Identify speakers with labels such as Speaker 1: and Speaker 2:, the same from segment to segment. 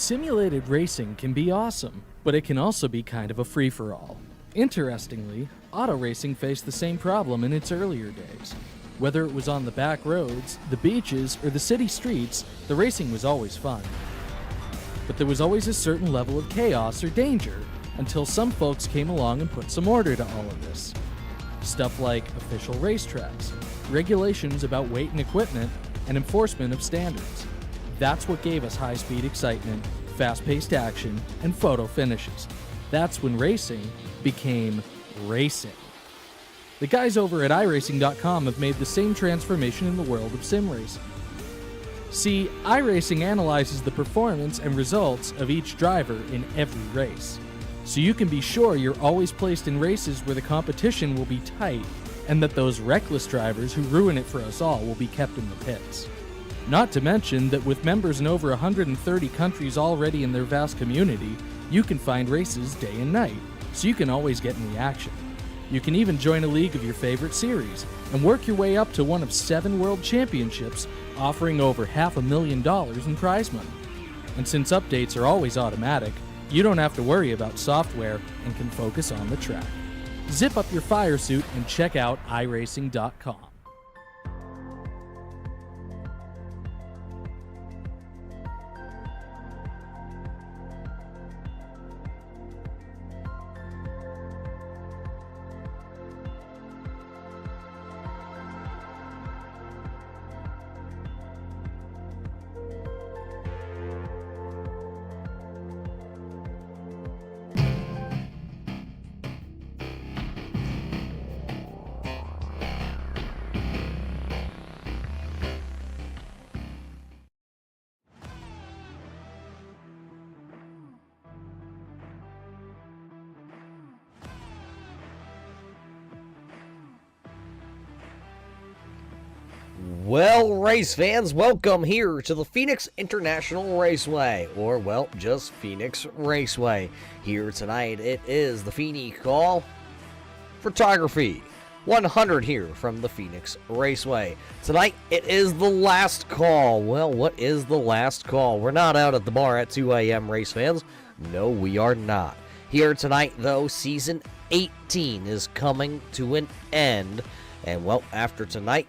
Speaker 1: Simulated racing can be awesome, but it can also be kind of a free-for-all. Interestingly, auto racing faced the same problem in its earlier days. Whether it was on the back roads, the beaches, or the city streets, the racing was always fun. But there was always a certain level of chaos or danger until some folks came along and put some order to all of this. Stuff like official racetracks, regulations about weight and equipment, and enforcement of standards. That's what gave us high-speed excitement, fast-paced action, and photo finishes. That's when racing became racing. The guys over at iRacing.com have made the same transformation in the world of sim racing. See, iRacing analyzes the performance and results of each driver in every race, so you can be sure you're always placed in races where the competition will be tight and that those reckless drivers who ruin it for us all will be kept in the pits. Not to mention that with members in over 130 countries already in their vast community, you can find races day and night, so you can always get in the action. You can even join a league of your favorite series and work your way up to one of 7 world championships, offering over $500,000 in prize money. And since updates are always automatic, you don't have to worry about software and can focus on the track. Zip up your fire suit and check out iRacing.com.
Speaker 2: Well, race fans, welcome here to the Phoenix International Raceway, or, well, just Phoenix Raceway. Here tonight, it is the Feeney Call Photography 100 here from the Phoenix Raceway. Tonight, it is the last call. Well, what is the last call? We're not out at the bar at 2 a.m., race fans. No, we are not. Here tonight, though, Season 18 is coming to an end. And, well, after tonight,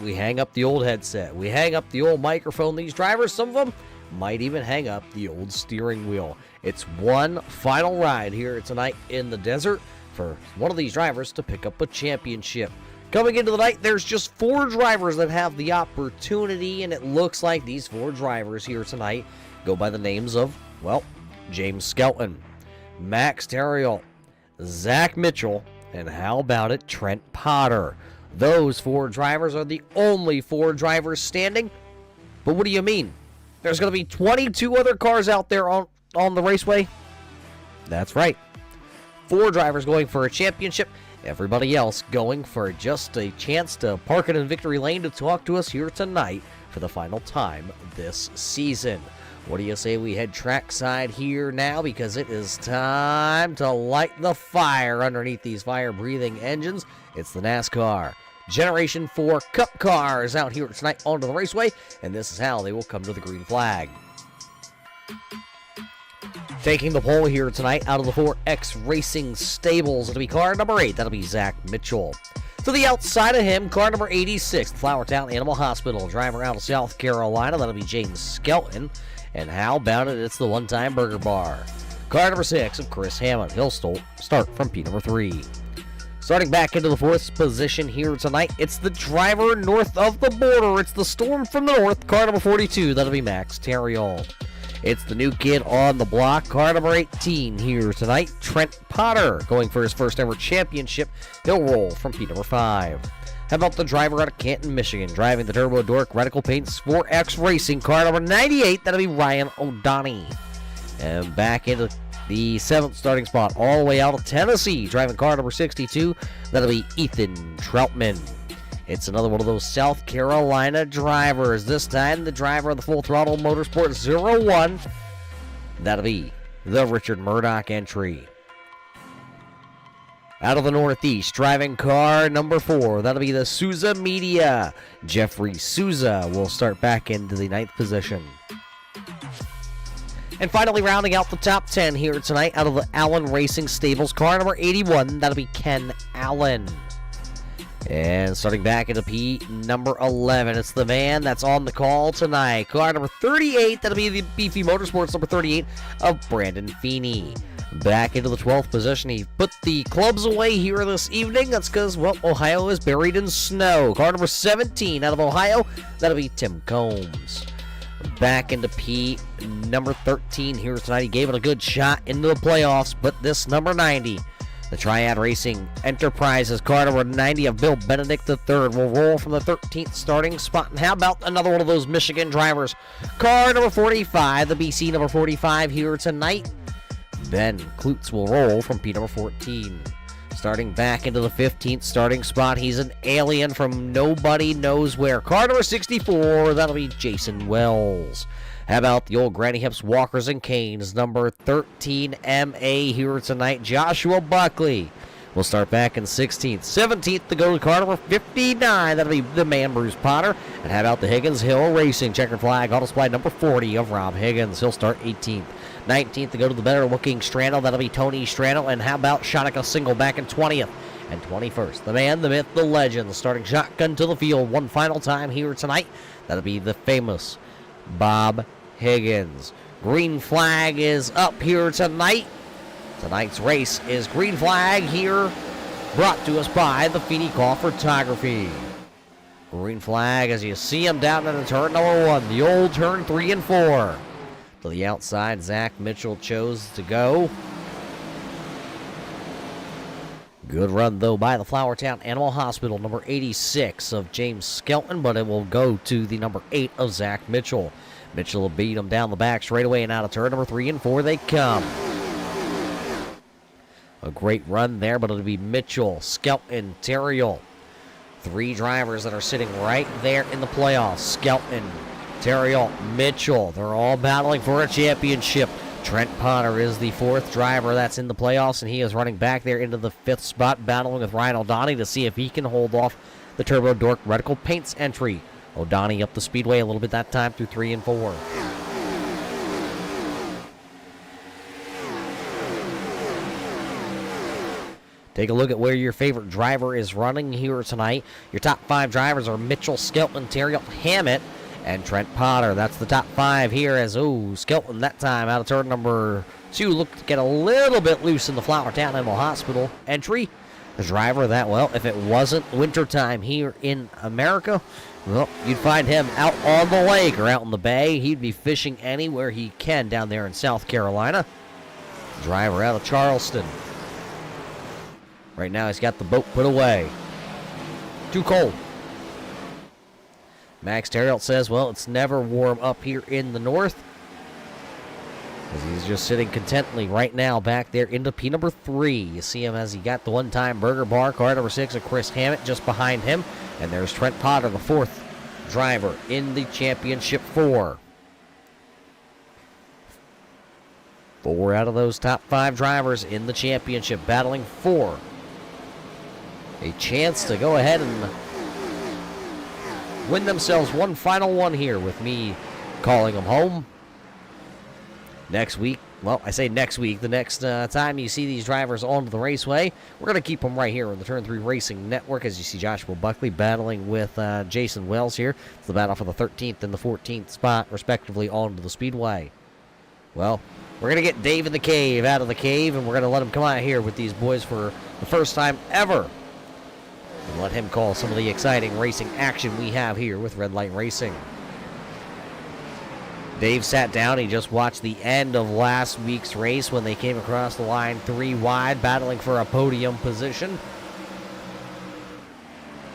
Speaker 2: we hang up the old headset. We hang up the old microphone. These drivers, some of them, might even hang up the old steering wheel. It's one final ride here tonight in the desert for one of these drivers to pick up a championship. Coming into the night, there's just 4 drivers that have the opportunity, and it looks like these 4 drivers here tonight go by the names of, well, James Skelton, Max Terriel, Zach Mitchell, and how about it, Trent Potter. Those 4 drivers are the only 4 drivers standing. But what do you mean? There's going to be 22 other cars out there on the raceway? That's right. 4 drivers going for a championship. Everybody else going for just a chance to park it in victory lane to talk to us here tonight for the final time this season. What do you say we head trackside here now, because it is time to light the fire underneath these fire-breathing engines. It's the NASCAR Generation 4 Cup cars out here tonight onto the raceway, and this is how they will come to the green flag. Taking the pole here tonight out of the 4X Racing stables, it'll be car number 8. That'll be Zach Mitchell. To the outside of him, car number 86, Flowertown Animal Hospital. Driver out of South Carolina, that'll be James Skelton. And how about it, it's the One-Time Burger Bar. Car number 6 of Chris Hammond. He'll start from P number 3. Starting back into the 4th position here tonight, it's the driver north of the border. It's the Storm from the north, car number 42. That'll be Max Terriel. It's the new kid on the block, car number 18 here tonight, Trent Potter, going for his first ever championship. He'll roll from P number 5. How about the driver out of Canton, Michigan, driving the Turbo Dork Radical Paints 4X Racing, car number 98, that'll be Ryan O'Donnell. And back into the 7th starting spot, all the way out of Tennessee, driving car number 62, that'll be Ethan Troutman. It's another one of those South Carolina drivers. This time, the driver of the Full Throttle Motorsport 01, that'll be the Richard Murdoch entry. Out of the Northeast, driving car number 4, that'll be the Souza Media. Jeffrey Souza will start back into the 9th position. And finally, rounding out the top 10 here tonight out of the Allen Racing Stables, car number 81, that'll be Ken Allen. And starting back into P number 11, it's the man that's on the call tonight. Car number 38, that'll be the Beefy Motorsports number 38 of Brandon Feeney. Back into the 12th position, he put the clubs away here this evening. That's because, well, Ohio is buried in snow. Car number 17 out of Ohio, that'll be Tim Combs. Back into P number 13 here tonight. He gave it a good shot into the playoffs, but this number 90, the Triad Racing Enterprises car number 90 of Bill Benedict III will roll from the 13th starting spot. And how about another one of those Michigan drivers? Car number 45, the BC number 45 here tonight. Ben Klutz will roll from P number 14. Starting back into the 15th starting spot, he's an alien from nobody knows where. Car number 64, that'll be Jason Wells. How about the old Granny Hips Walkers and Canes, number 13 MA here tonight, Joshua Buckley. We'll start back in 16th. 17th to go to car number 59, that'll be the man Bruce Potter. And how about the Higgins Hill Racing checkered flag auto supply number 40 of Rob Higgins. He'll start 18th. 19th to go to the better looking Strandle, that'll be Tony Strandle. And how about Shonica Single back in 20th. And 21st, the man, the myth, the legend, starting shotgun to the field one final time here tonight. That'll be the famous Bob Higgins. Green flag is up here tonight. Tonight's race is green flag here, brought to us by the Feeney Call Photography. Green flag as you see him down in the turn number 1, the old turn 3 and 4. To the outside, Zach Mitchell chose to go. Good run, though, by the Flowertown Animal Hospital, number 86 of James Skelton, but it will go to the number 8 of Zach Mitchell. Mitchell will beat him down the back straight away, and out of turn number 3 and 4 they come. A great run there, but it'll be Mitchell, Skelton, Terriel. 3 drivers that are sitting right there in the playoffs. Skelton, Terriel, Mitchell. They're all battling for a championship. Trent Potter is the 4th driver that's in the playoffs, and he is running back there into the 5th spot, battling with Ryan O'Donnell to see if he can hold off the Turbo Dork Reticle Paints entry. O'Donnell up the speedway a little bit that time through 3 and 4. Take a look at where your favorite driver is running here tonight. Your top 5 drivers are Mitchell, Skelton, Terriel, Hammett, and Trent Potter. That's the top 5 here as, Skelton that time out of turn number 2 looked to get a little bit loose in the Flowertown Animal Hospital entry. The driver that, well, if it wasn't wintertime here in America, well, you'd find him out on the lake or out in the bay. He'd be fishing anywhere he can down there in South Carolina. Driver out of Charleston. Right now he's got the boat put away. Too cold. Max Terriel says, well, it's never warm up here in the north. As he's just sitting contently right now back there into P number 3. You see him as he got the one-time burger bar. Car number 6 of Chris Hammett just behind him. And there's Trent Potter, the 4th driver in the championship 4. 4 out of those top 5 drivers in the championship battling for a chance to go ahead and win themselves one final one here with me calling them home. Next week, well, I say next week, the next time you see these drivers onto the raceway, we're going to keep them right here on the Turn 3 Racing Network as you see Joshua Buckley battling with Jason Wells here. It's the battle for the 13th and the 14th spot, respectively, onto the speedway. Well, we're going to get Dave in the cave out of the cave, and we're going to let him come out here with these boys for the first time ever. And let him call some of the exciting racing action we have here with Red Light Racing. Dave sat down. He just watched the end of last week's race when they came across the line 3 wide, battling for a podium position.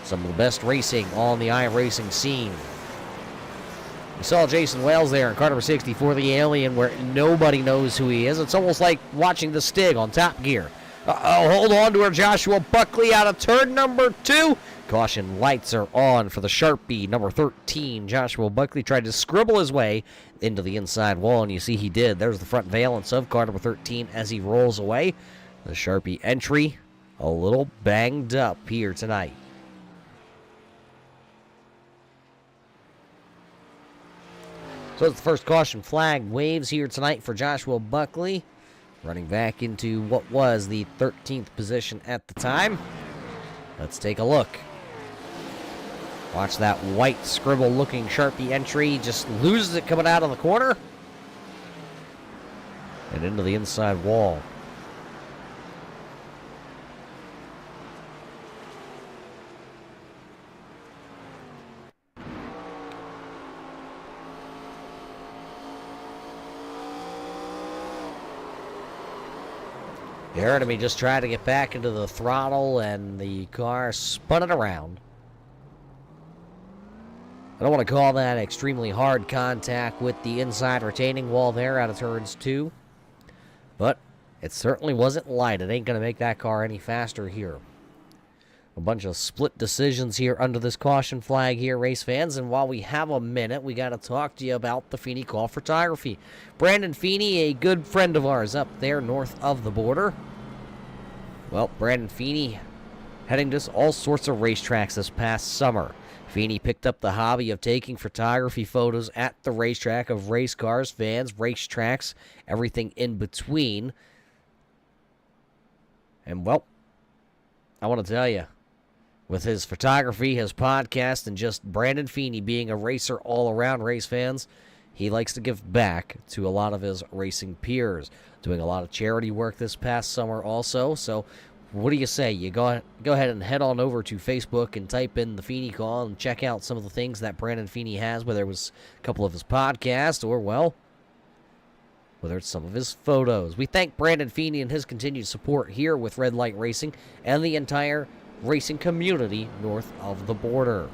Speaker 2: Some of the best racing on the iRacing scene. We saw Jason Wells there in car number 64, the Alien, where nobody knows who he is. It's almost like watching the Stig on Top Gear. Hold on to her, Joshua Buckley out of turn number 2. Caution lights are on for the Sharpie number 13. Joshua Buckley tried to scribble his way into the inside wall, and you see he did. There's the front valence of car number 13 as he rolls away. The Sharpie entry a little banged up here tonight. So it's the first caution flag waves here tonight for Joshua Buckley, running back into what was the 13th position at the time. Let's take a look. Watch that white scribble-looking Sharpie entry. Just loses it coming out of the corner. And into the inside wall. You heard me just try to get back into the throttle, and the car spun it around. I don't want to call that extremely hard contact with the inside retaining wall there out of turns 2. But it certainly wasn't light. It ain't going to make that car any faster here. A bunch of split decisions here under this caution flag here, race fans. And while we have a minute, we got to talk to you about the Feeney Call Photography. Brandon Feeney, a good friend of ours up there north of the border. Well, Brandon Feeney heading to all sorts of racetracks this past summer. Feeney picked up the hobby of taking photography photos at the racetrack of race cars, vans, racetracks, everything in between. And, well, I want to tell you, with his photography, his podcast, and just Brandon Feeney being a racer all around, race fans, he likes to give back to a lot of his racing peers. Doing a lot of charity work this past summer also. So what do you say? You go ahead and head on over to Facebook and type in the Feeney Call and check out some of the things that Brandon Feeney has, whether it was a couple of his podcasts or, well, whether it's some of his photos. We thank Brandon Feeney and his continued support here with Red Light Racing and the entire racing community north of the border.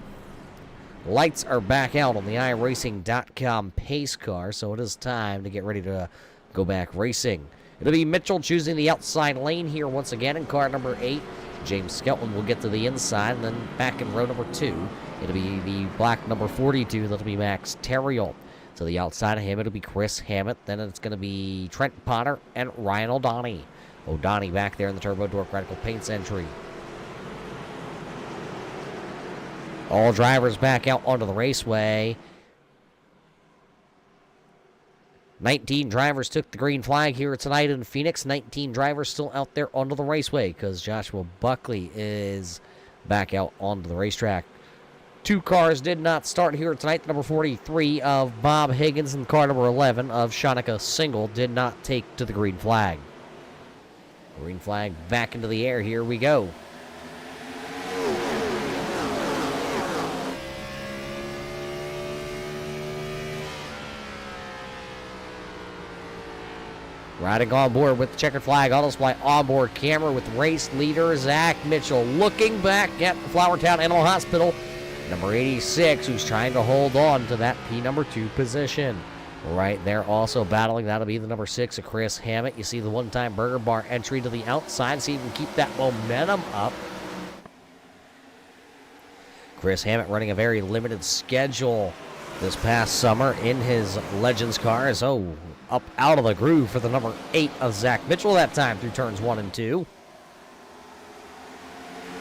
Speaker 2: Lights are back out on the iRacing.com pace car, so it is time to get ready to go back racing. It'll be Mitchell choosing the outside lane here once again in car number 8. James Skelton will get to the inside, and then back in row number 2, it'll be the black number 42. That'll be Max Terriel. To the outside of him, it'll be Chris Hammett. Then it's going to be Trent Potter and Ryan O'Donnell. O'Donnell back there in the Turbo Dork Radical Paints entry. All drivers back out onto the raceway. 19 drivers took the green flag here tonight in Phoenix. 19 drivers still out there onto the raceway because Joshua Buckley is back out onto the racetrack. 2 cars did not start here tonight. Number 43 of Bob Higgins and car number 11 of Shanika Single did not take to the green flag. Green flag back into the air. Here we go. Riding on board with the checkered flag auto supply onboard camera with race leader Zach Mitchell looking back at the Flowertown Animal Hospital. Number 86, who's trying to hold on to that number 2 position. Right there also battling, that'll be the number 6 of Chris Hammett. You see the one-time Burger Bar entry to the outside, see if he can keep that momentum up. Chris Hammett running a very limited schedule this past summer in his Legends cars. Oh, up out of the groove for the number 8 of Zach Mitchell that time through turns 1 and 2.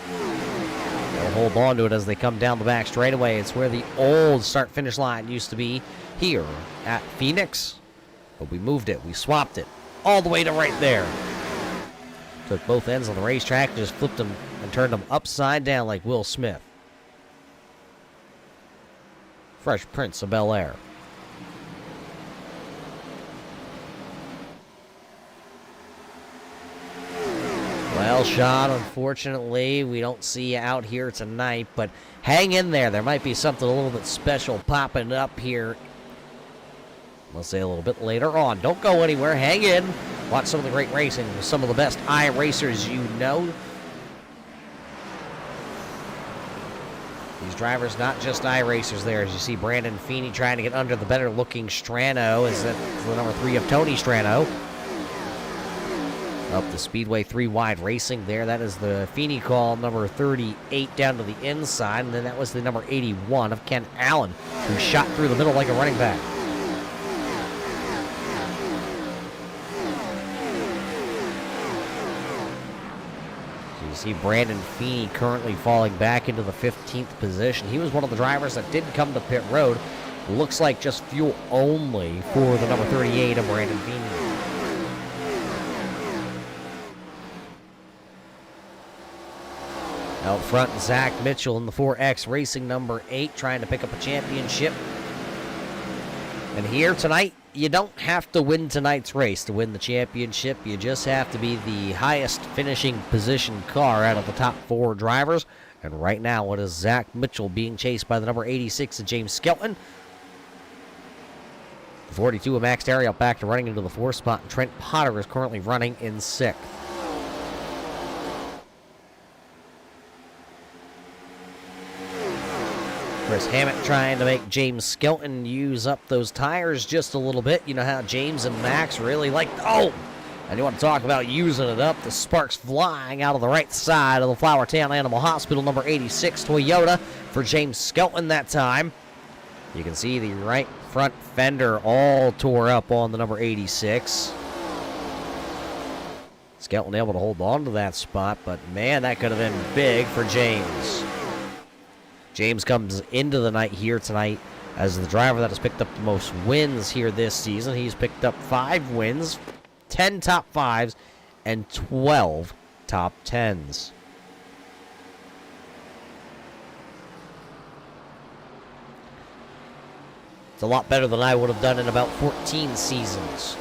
Speaker 2: They'll hold on to it as they come down the back straightaway. It's where the old start-finish line used to be here at Phoenix. But we moved it. We swapped it all the way to right there. Took both ends of the racetrack, just flipped them and turned them upside down like Will Smith. Fresh Prince of Bel-Air. Well, Sean, unfortunately, we don't see you out here tonight, but hang in there. There might be something a little bit special popping up here. We'll say a little bit later on. Don't go anywhere. Hang in. Watch some of the great racing with some of the best iRacers you know. These drivers, not just iRacers there. As you see Brandon Feeney trying to get under the better-looking Strano. Is that the number 3 of Tony Strano? Up the Speedway 3 wide racing there. That is the Feeney Call number 38 down to the inside. And then that was the number 81 of Ken Allen, who shot through the middle like a running back. So you see Brandon Feeney currently falling back into the 15th position. He was one of the drivers that did come to pit road Looks like just fuel only for the number 38 of Brandon Feeney. Out front, Zach Mitchell in the 4X Racing number 8 trying to pick up a championship. And here tonight, you don't have to win tonight's race to win the championship. You just have to be the highest finishing position car out of the top 4 drivers. And right now, it is Zach Mitchell being chased by the number 86 of James Skelton. The 42 of Max Terry back to running into the 4th spot. And Trent Potter is currently running in 6th. Chris Hammett trying to make James Skelton use up those tires just a little bit. You know how James and Max really like... Oh! And you want to talk about using it up. The sparks flying out of the right side of the Flowertown Animal Hospital, number 86 Toyota for James Skelton that time. You can see the right front fender all tore up on the number 86. Skelton able to hold on to that spot, but man, that could have been big for James. James comes into the night here tonight as the driver that has picked up the most wins here this season. He's picked up 5 wins, 10 top 5s, and 12 top 10s. It's a lot better than I would have done in about 14 seasons.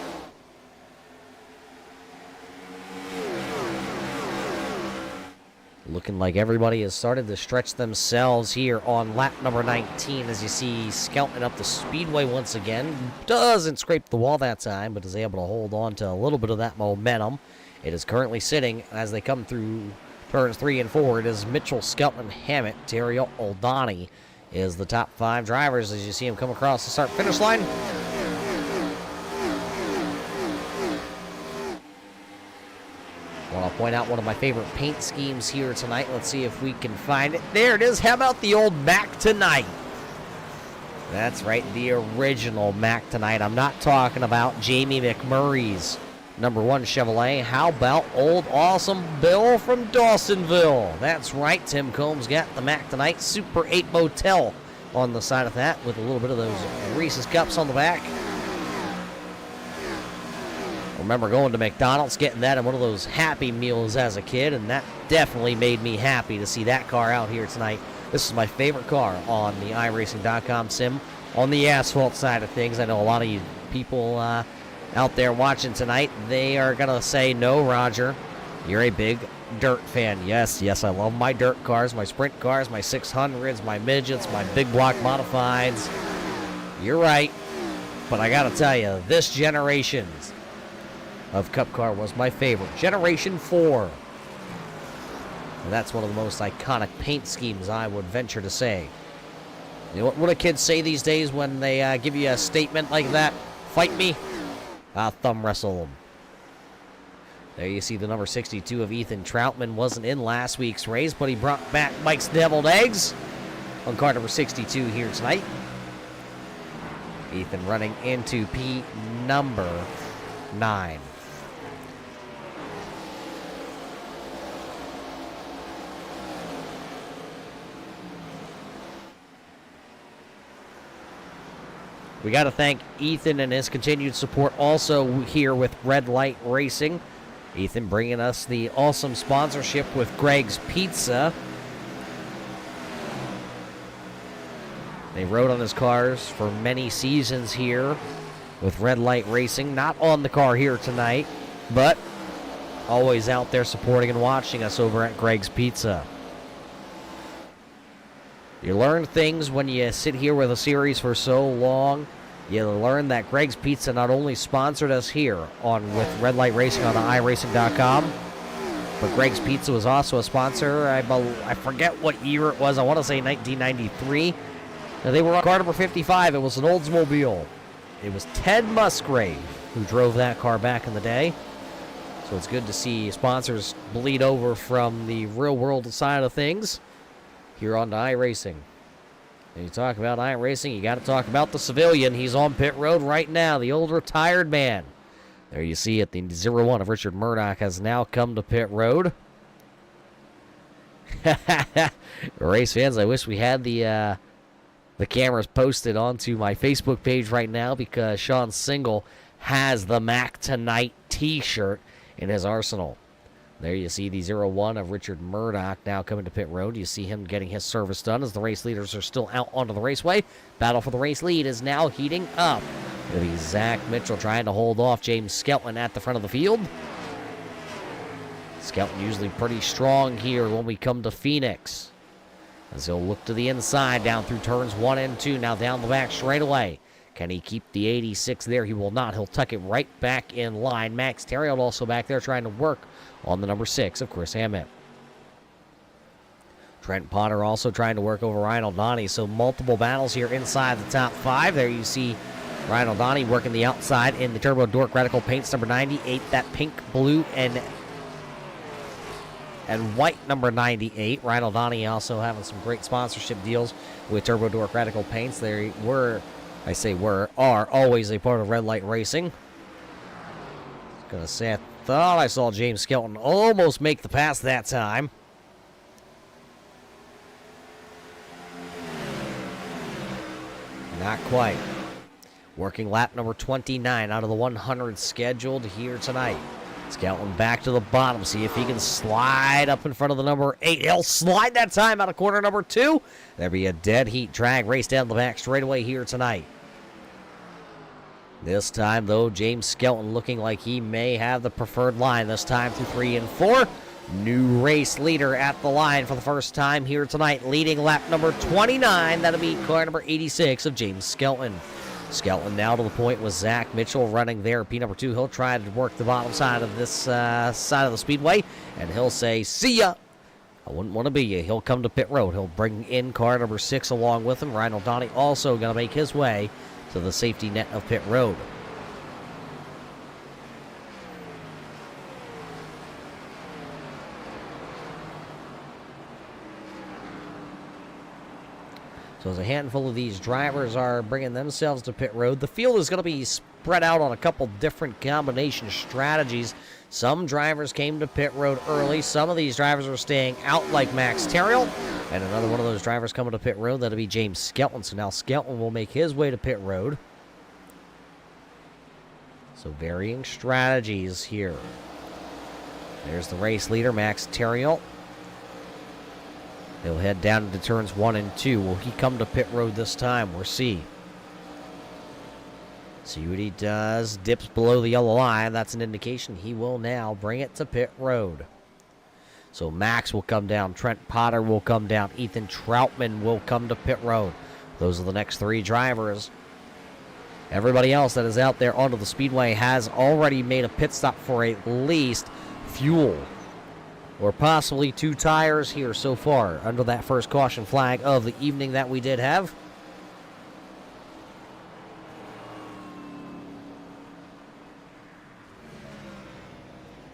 Speaker 2: Looking like everybody has started to stretch themselves here on lap number 19 as you see Skelton up the speedway once again. Doesn't scrape the wall that time, but is able to hold on to a little bit of that momentum. It is currently sitting as they come through turns 3 and 4. It is Mitchell, Skelton, Hammett, Terry Oldani is the top 5 drivers as you see him come across the start-finish line. I want to point out one of my favorite paint schemes here tonight. Let's see if we can find it. There it is. How about the old Mac Tonight? That's right, the original Mac Tonight. I'm not talking about Jamie McMurray's number 1 Chevrolet. How about old awesome Bill from Dawsonville? That's right, Tim Combs got the Mac Tonight Super 8 Motel on the side of that with a little bit of those Reese's Cups on the back. I remember going to McDonald's, getting that in one of those Happy Meals as a kid, and that definitely made me happy to see that car out here tonight. This is my favorite car on the iRacing.com sim on the asphalt side of things. I know a lot of you people out there watching tonight, they are going to say, no, Roger, you're a big dirt fan. Yes, I love my dirt cars, my sprint cars, my 600s, my midgets, my big block modifieds. You're right, but I got to tell you, this generation of Cup car was my favorite. Generation 4. And that's one of the most iconic paint schemes, I would venture to say. You know what do kids say these days when they give you a statement like that? Fight me? I'll thumb wrestle them. There you see the number 62 of Ethan Troutman. Wasn't in last week's race, but he brought back Mike's Deviled Eggs on car number 62 here tonight. Ethan running into P number 9. We got to thank Ethan and his continued support also here with Red Light Racing. Ethan bringing us the awesome sponsorship with Greg's Pizza. They rode on his cars for many seasons here with Red Light Racing. Not on the car here tonight, but always out there supporting and watching us over at Greg's Pizza. You learn things when you sit here with a series for so long. You learn that Greg's Pizza not only sponsored us here with Red Light Racing on iRacing.com, but Greg's Pizza was also a sponsor. I forget what year it was. I want to say 1993. Now, they were on car number 55. It was an Oldsmobile. It was Ted Musgrave who drove that car back in the day. So it's good to see sponsors bleed over from the real world side of things here on iRacing. And you talk about iRacing, you got to talk about the civilian. He's on pit road right now, the old retired man. There you see it, the 01 of Richard Murdoch has now come to pit road. Race fans, I wish we had the the camera's posted onto my Facebook page right now because Sean Single has the Mac Tonight t-shirt in his arsenal. There you see the 0-1 of Richard Murdoch now coming to pit road. You see him getting his service done as the race leaders are still out onto the raceway. Battle for the race lead is now heating up. It'll be Zach Mitchell trying to hold off James Skelton at the front of the field. Skelton usually pretty strong here when we come to Phoenix, as he'll look to the inside down through turns 1 and 2. Now down the back straightaway. Can he keep the 86 there? He will not. He'll tuck it right back in line. Max Terriot also back there trying to work on the number 6 of Chris Hammett. Trent Potter also trying to work over Ryan O'Donnell. So multiple battles here inside the top 5. There you see Ryan O'Donnell working the outside in the Turbo Dork Radical Paints number 98. That pink, blue, and white number 98. Ryan O'Donnell also having some great sponsorship deals with Turbo Dork Radical Paints. They are always a part of Red Light Racing. I was going to say, I thought I saw James Skelton almost make the pass that time. Not quite. Working lap number 29 out of the 100 scheduled here tonight. Skelton back to the bottom. See if he can slide up in front of the number 8. He'll slide that time out of corner number 2. There'll be a dead heat drag race down the back straightaway here tonight. This time, though, James Skelton looking like he may have the preferred line this time through 3 and 4. New race leader at the line for the first time here tonight, leading lap number 29. That'll be car number 86 of James Skelton. Skelton now to the point with Zach Mitchell running there. P number 2, he'll try to work the bottom side of this side of the speedway, and he'll say, see ya. I wouldn't want to be you. He'll come to pit road. He'll bring in car number 6 along with him. Ryan O'Donnell also going to make his way to the safety net of pit road. So as a handful of these drivers are bringing themselves to pit road, the field is going to be spread out on a couple different combination strategies. Some drivers came to pit road early. Some of these drivers are staying out like Max Terriot. And another one of those drivers coming to pit road, that'll be James Skelton. So now Skelton will make his way to pit road. So varying strategies here. There's the race leader, Max Terriot. He'll head down into turns 1 and 2. Will he come to pit road this time? We'll see. See what he does. Dips below the yellow line. That's an indication he will now bring it to pit road. So Max will come down. Trent Potter will come down. Ethan Troutman will come to pit road. Those are the next 3 drivers. Everybody else that is out there onto the speedway has already made a pit stop for at least fuel, or possibly 2 tires here so far under that first caution flag of the evening that we did have.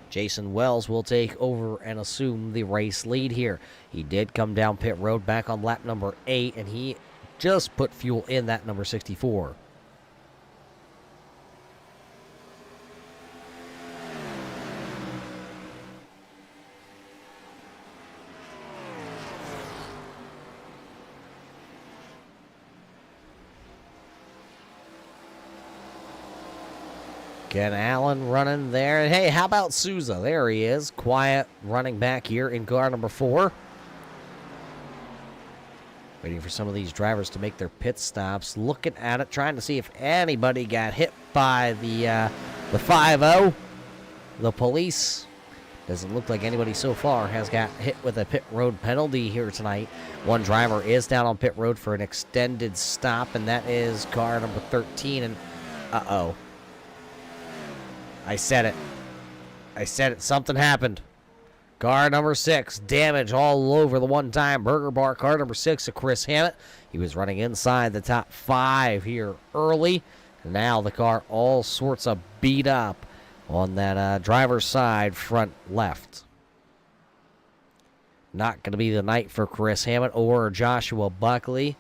Speaker 2: Jason Wells will take over and assume the race lead here. He did come down pit road back on lap number 8, and he just put fuel in that number 64. Ken Allen running there. And hey, how about Souza? There he is. Quiet running back here in car number 4. Waiting for some of these drivers to make their pit stops. Looking at it, trying to see if anybody got hit by the 5-0. The police. Doesn't look like anybody so far has got hit with a pit road penalty here tonight. One driver is down on pit road for an extended stop, and that is car number 13. And uh-oh. I said it. Something happened. Car number 6. Damage all over the one-time Burger Bar. Car number 6 of Chris Hammett. He was running inside the top 5 here early. Now the car all sorts of beat up on that driver's side front left. Not going to be the night for Chris Hammett or Joshua Buckley.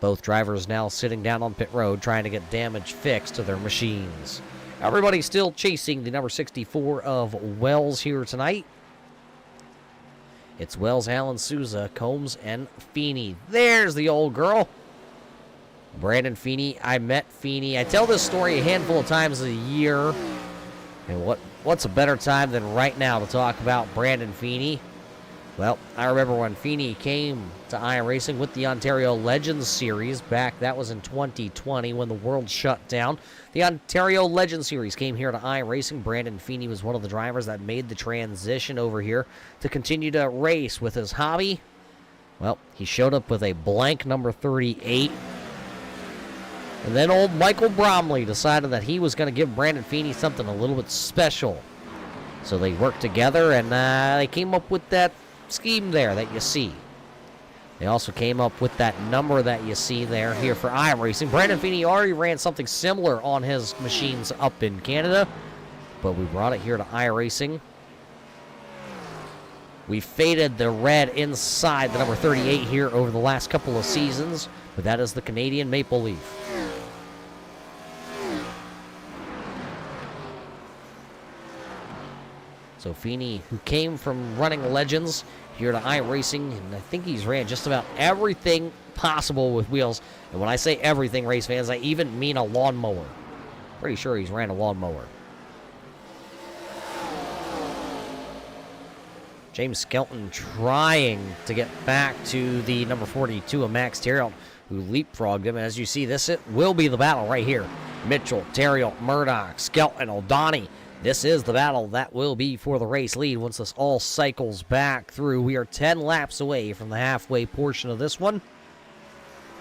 Speaker 2: Both drivers now sitting down on pit road trying to get damage fixed to their machines. Everybody still chasing the number 64 of Wells here tonight. It's Wells, Allen, Souza, Combs, and Feeney. There's the old girl. Brandon Feeney. I met Feeney. I tell this story a handful of times a year. And what's a better time than right now to talk about Brandon Feeney? Well, I remember when Feeney came to iRacing with the Ontario Legends Series back. That was in 2020 when the world shut down. The Ontario Legends Series came here to iRacing. Brandon Feeney was one of the drivers that made the transition over here to continue to race with his hobby. Well, he showed up with a blank number 38. And then old Michael Bromley decided that he was going to give Brandon Feeney something a little bit special. So they worked together and they came up with that scheme there that you see. They also came up with that number that you see there here for iRacing. Brandon Feeney already ran something similar on his machines up in Canada, but we brought it here to iRacing. We faded the red inside the number 38 here over the last couple of seasons, but that is the Canadian Maple Leaf. So Feeney, who came from running Legends here to iRacing, and I think he's ran just about everything possible with wheels. And when I say everything, race fans, I even mean a lawnmower. Pretty sure he's ran a lawnmower. James Skelton trying to get back to the number 42 of Max Terriot, who leapfrogged him. As you see, this will be the battle right here. Mitchell, Terriot, Murdoch, Skelton, O'Donnell. This is the battle that will be for the race lead once this all cycles back through. We are 10 laps away from the halfway portion of this one.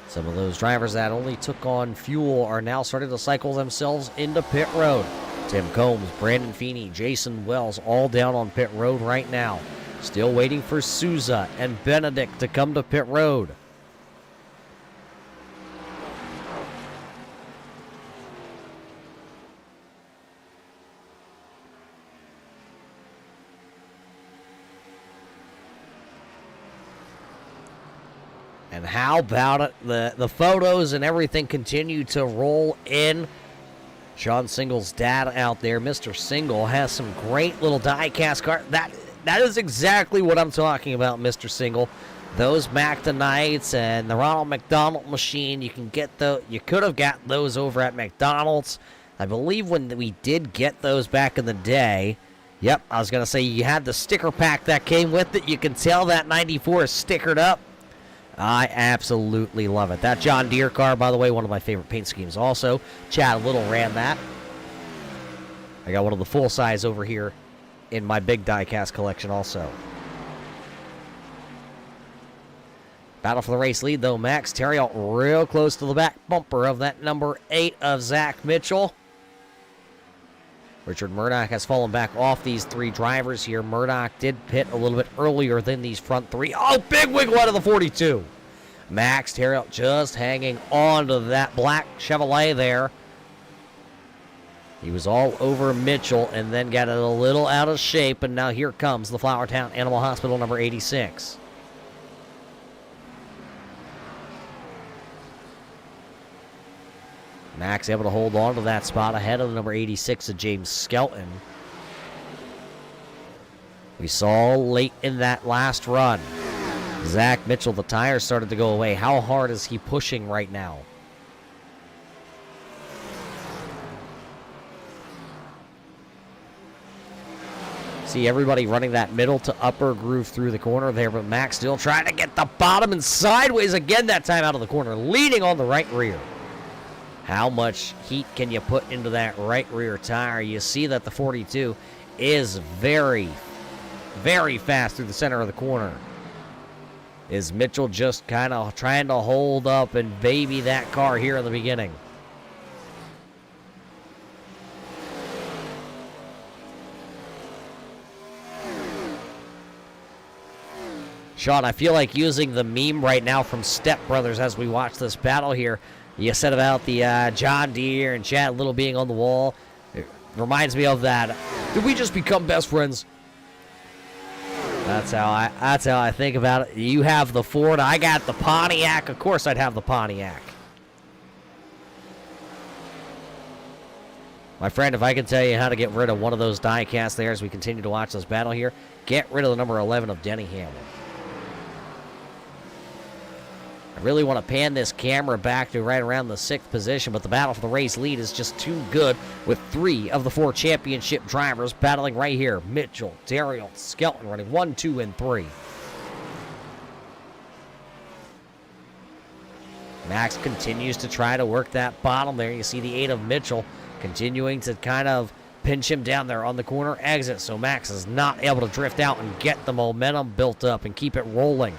Speaker 2: Some of those drivers that only took on fuel are now starting to cycle themselves into pit road. Tim Combs, Brandon Feeney, Jason Wells all down on pit road right now. Still waiting for Souza and Benedict to come to pit road. And how about it? The photos and everything continue to roll in. Sean Single's dad out there, Mr. Single, has some great little die-cast cars. That is exactly what I'm talking about, Mr. Single. Those Mactonites and the Ronald McDonald machine, you could have got those over at McDonald's. I believe when we did get those back in the day, yep, I was going to say you had the sticker pack that came with it. You can tell that 94 is stickered up. I absolutely love it. That John Deere car, by the way, one of my favorite paint schemes also. Chad Little ran that. I got one of the full size over here in my big die-cast collection also. Battle for the race lead, though. Max Terriot real close to the back bumper of that number 8 of Zach Mitchell. Richard Murdoch has fallen back off these three drivers here. Murdoch did pit a little bit earlier than these front three. Oh, big wiggle out of the 42. Max Terriot just hanging on to that black Chevrolet there. He was all over Mitchell and then got it a little out of shape, and now here comes the Flowertown Animal Hospital number 86. Max able to hold on to that spot ahead of the number 86 of James Skelton. We saw late in that last run, Zach Mitchell, the tires started to go away. How hard is he pushing right now? See everybody running that middle to upper groove through the corner there, but Max still trying to get the bottom and sideways again that time out of the corner, leading on the right rear. How much heat can you put into that right rear tire? You see that the 42 is very, very fast through the center of the corner. Is Mitchell just kind of trying to hold up and baby that car here in the beginning? Sean, I feel like using the meme right now from Step Brothers as we watch this battle here. You said about the John Deere and Chad Little being on the wall. It reminds me of that. Did we just become best friends? That's how I think about it. You have the Ford, I got the Pontiac. Of course I'd have the Pontiac. My friend, if I can tell you how to get rid of one of those die casts there as we continue to watch this battle here, get rid of the number 11 of Denny Hamlin. I really want to pan this camera back to right around the 6th position, but the battle for the race lead is just too good with 3 of the 4 championship drivers battling right here. Mitchell, Dariel, Skelton running 1, 2, and 3. Max continues to try to work that bottom there. You see the 8 of Mitchell continuing to kind of pinch him down there on the corner exit, so Max is not able to drift out and get the momentum built up and keep it rolling.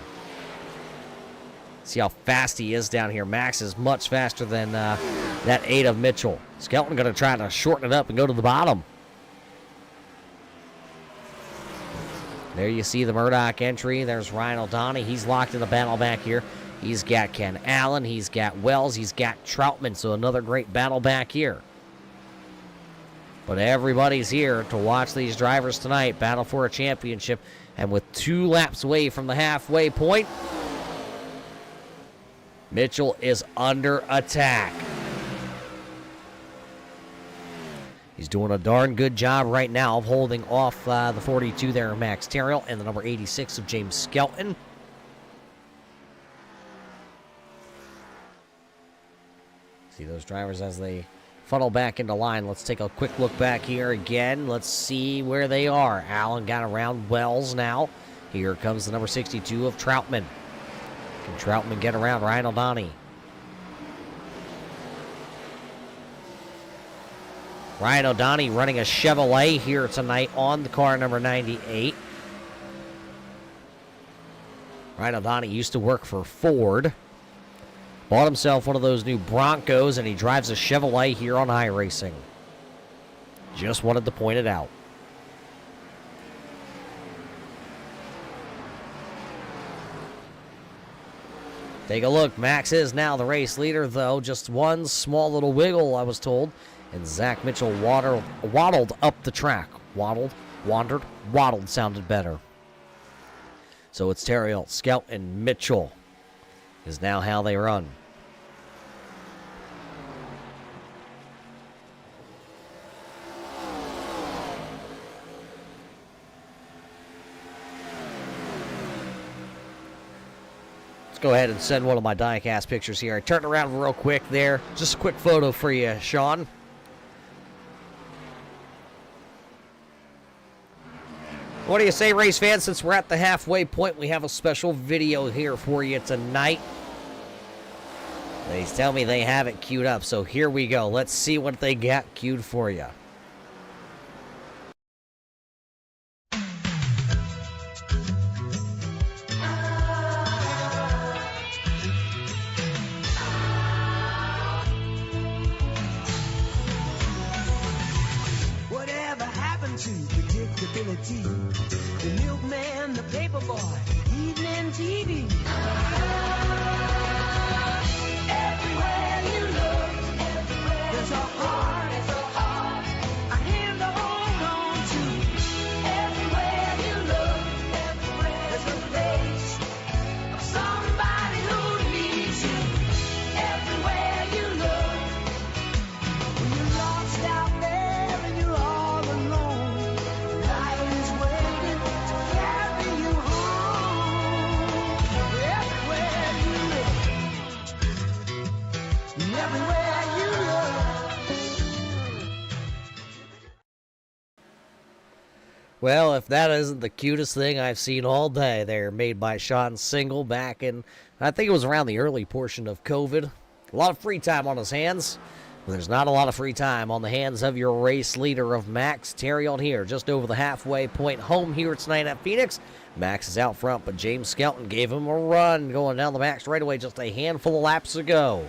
Speaker 2: See how fast he is down here. Max is much faster than that 8 of Mitchell. Skelton going to try to shorten it up and go to the bottom. There you see the Murdoch entry. There's Ryan O'Donnell. He's locked in the battle back here. He's got Ken Allen. He's got Wells. He's got Troutman. So another great battle back here. But everybody's here to watch these drivers tonight battle for a championship. And with 2 laps away from the halfway point, Mitchell is under attack. He's doing a darn good job right now of holding off the 42 there of Max Terrill and the number 86 of James Skelton. See those drivers as they funnel back into line. Let's take a quick look back here again. Let's see where they are. Allen got around Wells now. Here comes the number 62 of Troutman. Can Troutman get around Ryan O'Donnell? Ryan O'Donnell running a Chevrolet here tonight on the car number 98. Ryan O'Donnell used to work for Ford. Bought himself one of those new Broncos, and he drives a Chevrolet here on iRacing. Just wanted to point it out. Take a look. Max is now the race leader, though. Just one small little wiggle, I was told. And Zach Mitchell waddled up the track. Waddled sounded better. So it's Terrill, Scout, and Mitchell is now how they run. Let's go ahead and send one of my diecast pictures here. I turned around real quick there. Just a quick photo for you, Sean. What do you say, race fans? Since we're at the halfway point, we have a special video here for you tonight. They tell me they have it queued up, so here we go. Let's see what they got queued for you.
Speaker 3: Whatever happened to predictability? The milkman, the paperboy, evening TV. Everywhere you look, there's a heart, a hand to hold on to. Everywhere you look, there's a face of somebody who needs you. Everywhere you look, when you're lost out there and you're all alone, life is waiting to carry you home. Everywhere you look, everywhere you look.
Speaker 2: Well, if that isn't the cutest thing I've seen all day, they're made by Sean Single back in, I think it was around the early portion of COVID. A lot of free time on his hands. But there's not a lot of free time on the hands of your race leader of Max Terrill here, just over the halfway point home here tonight at Phoenix. Max is out front, but James Skelton gave him a run going down the back straightaway just a handful of laps ago.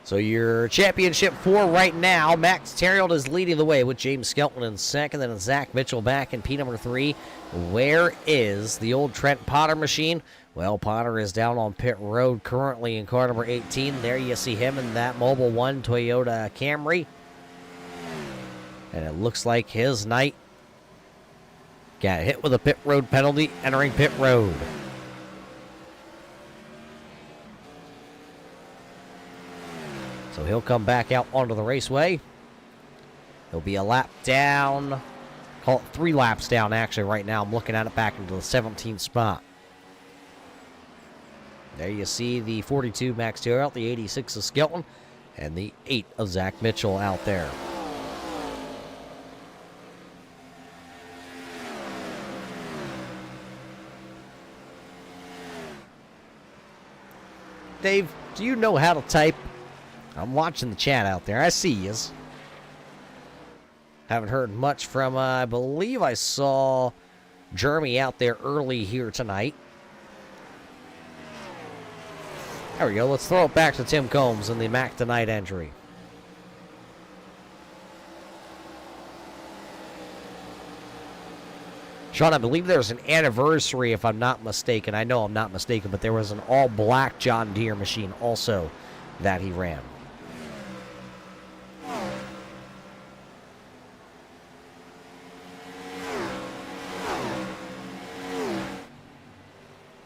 Speaker 2: So your championship 4 right now, Max Terrill is leading the way with James Skelton in second, then Zach Mitchell back in P number 3. Where is the old Trent Potter machine? Well, Potter is down on pit road currently in car number 18. There you see him in that Mobil 1 Toyota Camry. And it looks like his night got hit with a pit road penalty entering pit road. He'll come back out onto the raceway. He'll be a lap down Call it 3 laps down, actually, right now. I'm looking at it back into the 17th spot. There you see the 42 Max Terriot, the 86 of Skelton, and the 8 of Zach Mitchell out there. Dave, do you know how to type? I'm watching the chat out there. I see yous. Haven't heard much from, I believe I saw Jeremy out there early here tonight. There we go. Let's throw it back to Tim Combs in the Mac Tonight entry. Sean, I believe there's an anniversary, if I'm not mistaken. I know I'm not mistaken, but there was an all-black John Deere machine also that he ran.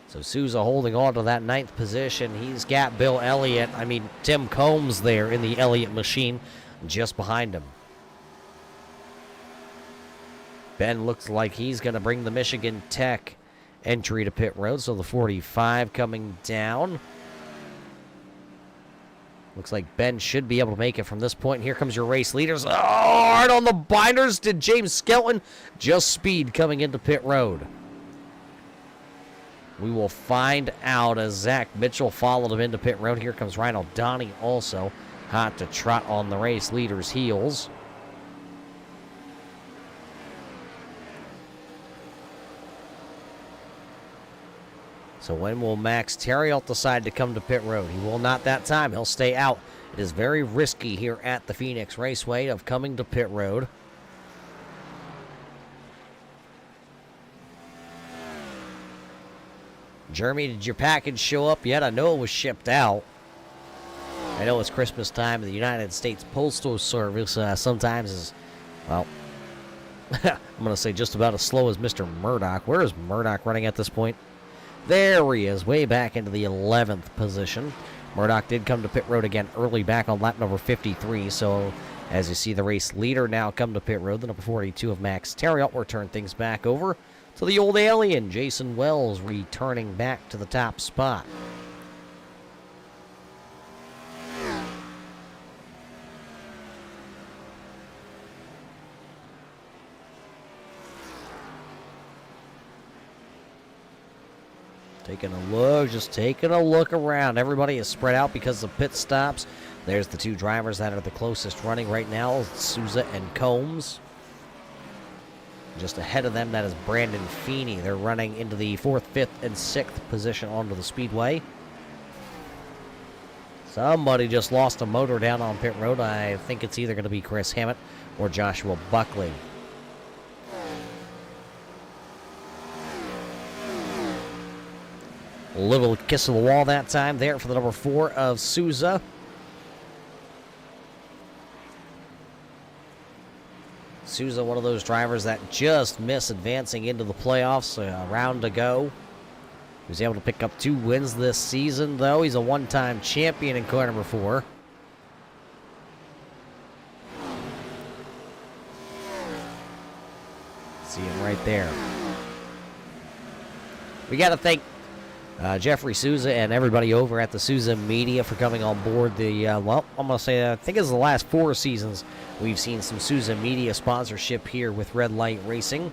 Speaker 2: So Souza holding on to that 9th position. He's got Tim Combs there in the Elliott machine just behind him. Ben looks like he's going to bring the Michigan Tech entry to pit road. So the 45 coming down. Looks like Ben should be able to make it from this point. Here comes your race leaders. Oh, right on the binders. Did James Skelton just speed coming into pit road? We will find out as Zach Mitchell followed him into pit road. Here comes Ryan O'Donnell also. Hot to trot on the race leader's heels. So when will Max Terriot decide to come to pit road? He will not that time. He'll stay out. It is very risky here at the Phoenix Raceway of coming to pit road. Jeremy, did your package show up yet? I know it was shipped out. I know it's Christmas time, and the United States Postal Service sometimes is, well, I'm going to say just about as slow as Mr. Murdoch. Where is Murdoch running at this point? There he is, way back into the 11th position. Murdoch did come to pit road again early back on lap number 53, so as you see the race leader now come to pit road, the number 42 of Max Terriot will turn things back over to the old alien, Jason Wells, returning back to the top spot. Just taking a look around. Everybody is spread out because of pit stops. There's the 2 drivers that are the closest running right now, Souza and Combs. Just ahead of them, that is Brandon Feeney. They're running into the 4th, 5th, and 6th position onto the speedway. Somebody just lost a motor down on pit road. I think it's either going to be Chris Hammett or Joshua Buckley. A little kiss of the wall that time there for the number 4 of Souza. Souza, one of those drivers that just missed advancing into the playoffs. A round to go. He was able to pick up 2 wins this season, though. He's a one-time champion in car number 4. See him right there. We got to thank Jeffrey Souza and everybody over at the Souza Media for coming on board the, I'm going to say, I think it's the last 4 seasons we've seen some Souza Media sponsorship here with Red Light Racing.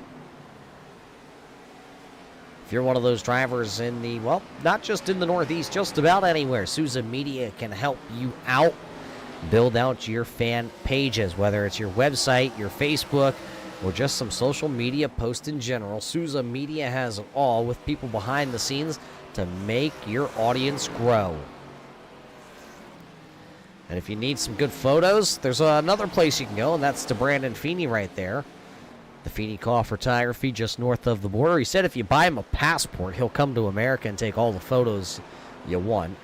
Speaker 2: If you're one of those drivers in the, not just in the Northeast, just about anywhere, Souza Media can help you out, build out your fan pages, whether it's your website, your Facebook, or just some social media posts in general. Souza Media has it all with people behind the scenes to make your audience grow. And if you need some good photos, there's another place you can go, and that's to Brandon Feeney right there. The Feeney Call Photography just north of the border. He said if you buy him a passport, he'll come to America and take all the photos you want.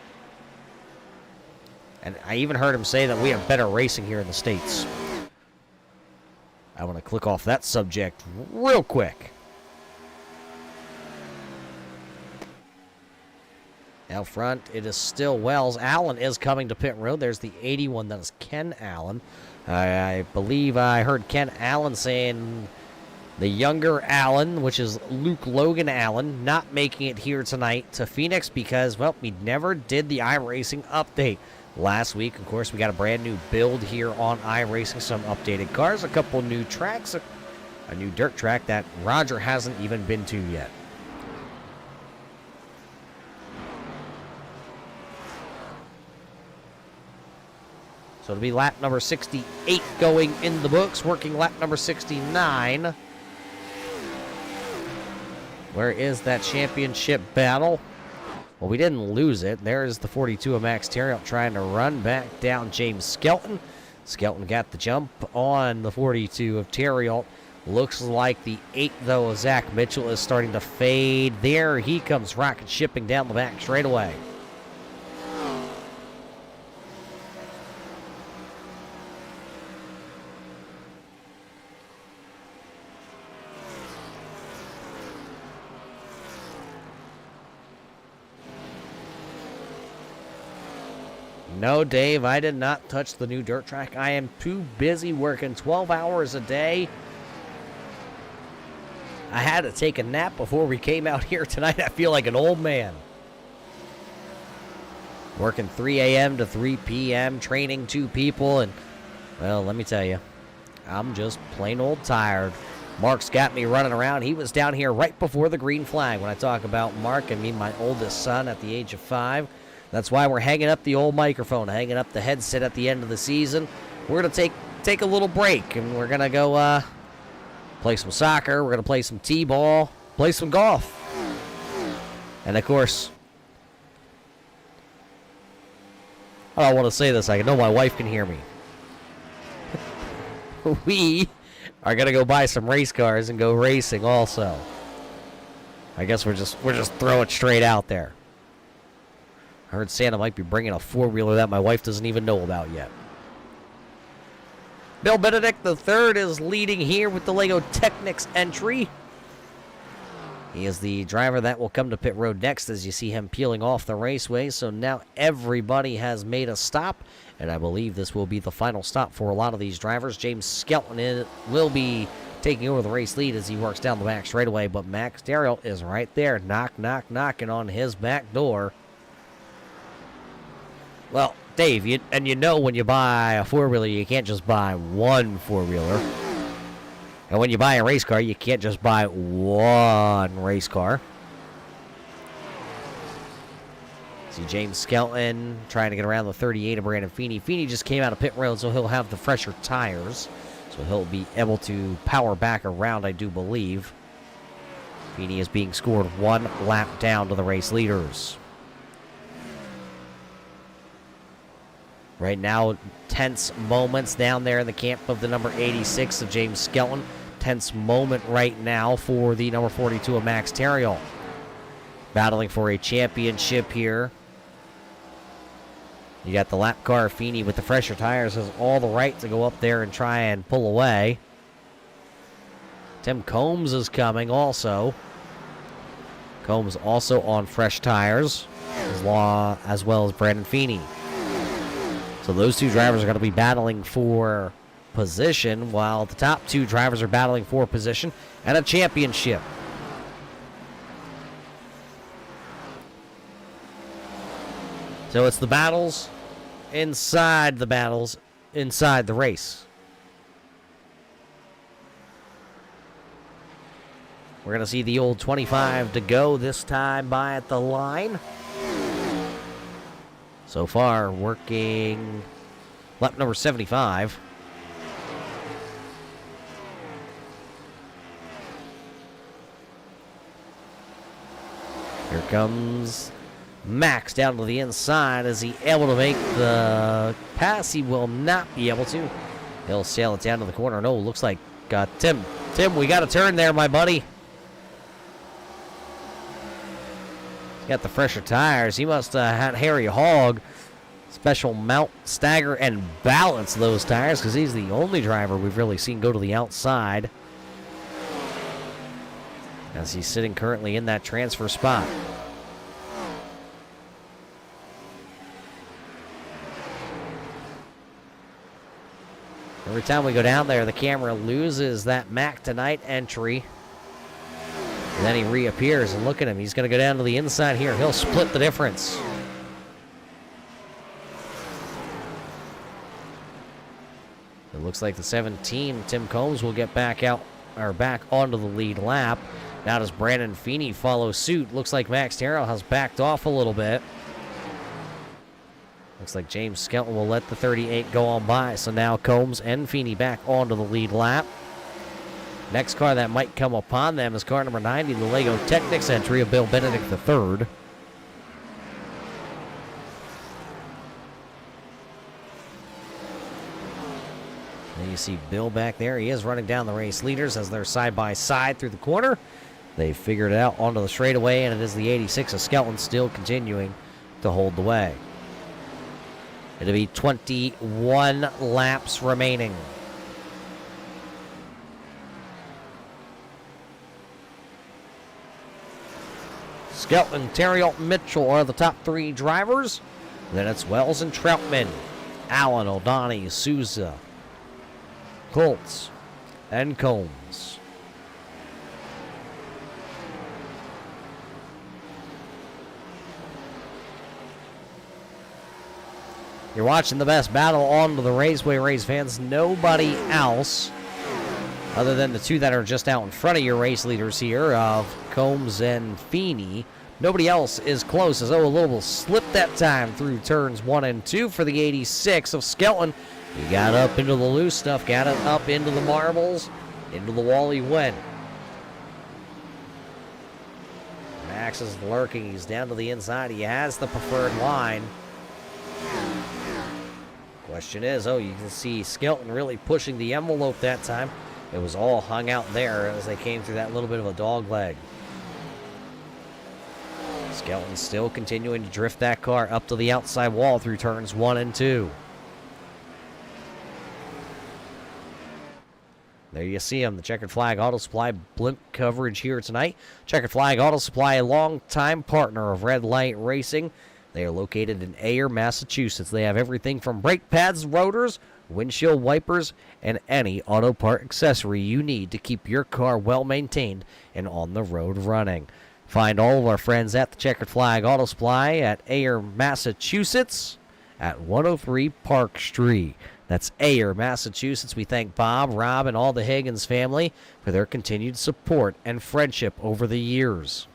Speaker 2: And I even heard him say that we have better racing here in the States. I want to click off that subject real quick. Out front, it is still Wells. Allen is coming to pit road. There's the 81. That is Ken Allen. I believe I heard Ken Allen saying The younger Allen, which is Luke Logan Allen, not making it here tonight to Phoenix because, well, we never did the iRacing update. Last week, of course, we got a brand new build here on iRacing, some updated cars, a couple new tracks, a new dirt track that Roger hasn't even been to yet. So it'll be lap number 68 going in the books, working lap number 69. Where is that championship battle? Well, we didn't lose it. There's the 42 of Max Terriot trying to run back down James Skelton. Skelton got the jump on the 42 of Terriot. Looks like the 8, though, of Zach Mitchell is starting to fade. There he comes rocket shipping down the back straightaway. No, Dave, I did not touch the new dirt track. I am too busy working 12 hours a day. I had to take a nap before we came out here tonight. I feel like an old man. Working 3 a.m. to 3 p.m., training 2 people, and, well, let me tell you, I'm just plain old tired. Mark's got me running around. He was down here right before the green flag. When I talk about Mark, I mean my oldest son at the age of 5. That's why we're hanging up the old microphone, hanging up the headset at the end of the season. We're going to take a little break, and we're going to go play some soccer. We're going to play some t-ball, play some golf. And, of course, I don't want to say this. I know my wife can hear me. We are going to go buy some race cars and go racing also. I guess we're just throwing it straight out there. I heard Santa might be bringing a 4-wheeler that my wife doesn't even know about yet. Bill Benedict III is leading here with the Lego Technics entry. He is the driver that will come to pit road next as you see him peeling off the raceway. So now everybody has made a stop, and I believe this will be the final stop for a lot of these drivers. James Skelton will be taking over the race lead as he works down the back straightaway, but Max Terriot is right there, knocking on his back door. Well, Dave, you know when you buy a 4-wheeler, you can't just buy one 4-wheeler. And when you buy a race car, you can't just buy one race car. See James Skelton trying to get around the 38 of Brandon Feeney. Feeney just came out of pit road, so he'll have the fresher tires. So he'll be able to power back around, I do believe. Feeney is being scored 1 lap down to the race leaders. Right now, tense moments down there in the camp of the number 86 of James Skelton. Tense moment right now for the number 42 of Max Terriot. Battling for a championship here. You got the lap car. Feeney with the fresher tires has all the right to go up there and try and pull away. Tim Combs is coming also. Combs also on fresh tires, as well as Brandon Feeney. So those 2 drivers are going to be battling for position, while the top 2 drivers are battling for position and a championship. So it's the battles inside the race. We're going to see the old 25 to go this time by at the line. So far, working lap number 75. Here comes Max down to the inside. Is he able to make the pass? He will not be able to. He'll sail it down to the corner. No, looks like Tim. Tim, we got a turn there, my buddy. Got the fresher tires. He must have had Harry Hogg special mount, stagger, and balance those tires, because he's the only driver we've really seen go to the outside, as he's sitting currently in that transfer spot. Every time we go down there, the camera loses that Mac Tonight entry. And then he reappears, and look at him. He's going to go down to the inside here. He'll split the difference. It looks like the 17, Tim Combs, will get back onto the lead lap. Now does Brandon Feeney follow suit? Looks like Max Terrell has backed off a little bit. Looks like James Skelton will let the 38 go on by. So now Combs and Feeney back onto the lead lap. Next car that might come upon them is car number 90, the Lego Technics entry of Bill Benedict III. And you see Bill back there. He is running down the race leaders as they're side by side through the corner. They figured it out onto the straightaway, and it is the 86 of Skelton still continuing to hold the way. It'll be 21 laps remaining. Skelton, Terriot, Mitchell are the top three drivers. Then it's Wells and Troutman, Allen, O'Donnell, Souza, Colts, and Combs. You're watching the best battle on the Raceway, race fans. Nobody else, other than the two that are just out in front of your race leaders here, of Combs and Feeney. Nobody else is close, as Little slipped that time through turns 1 and 2 for the 86 of Skelton. He got up into the loose stuff, got it up into the marbles, into the wall he went. Max is lurking. He's down to the inside. He has the preferred line. Question is, you can see Skelton really pushing the envelope that time. It was all hung out there as they came through that little bit of a dog leg. Skelton still continuing to drift that car up to the outside wall through turns 1 and 2. There you see him, the Checkered Flag Auto Supply blimp coverage here tonight. Checkered Flag Auto Supply, a longtime partner of Red Light Racing. They are located in Ayer, Massachusetts. They have everything from brake pads, rotors, windshield wipers, and any auto part accessory you need to keep your car well maintained and on the road running. Find all of our friends at the Checkered Flag Auto Supply at Ayer, Massachusetts at 103 Park Street. That's Ayer, Massachusetts. We thank Bob, Rob, and all the Higgins family for their continued support and friendship over the years.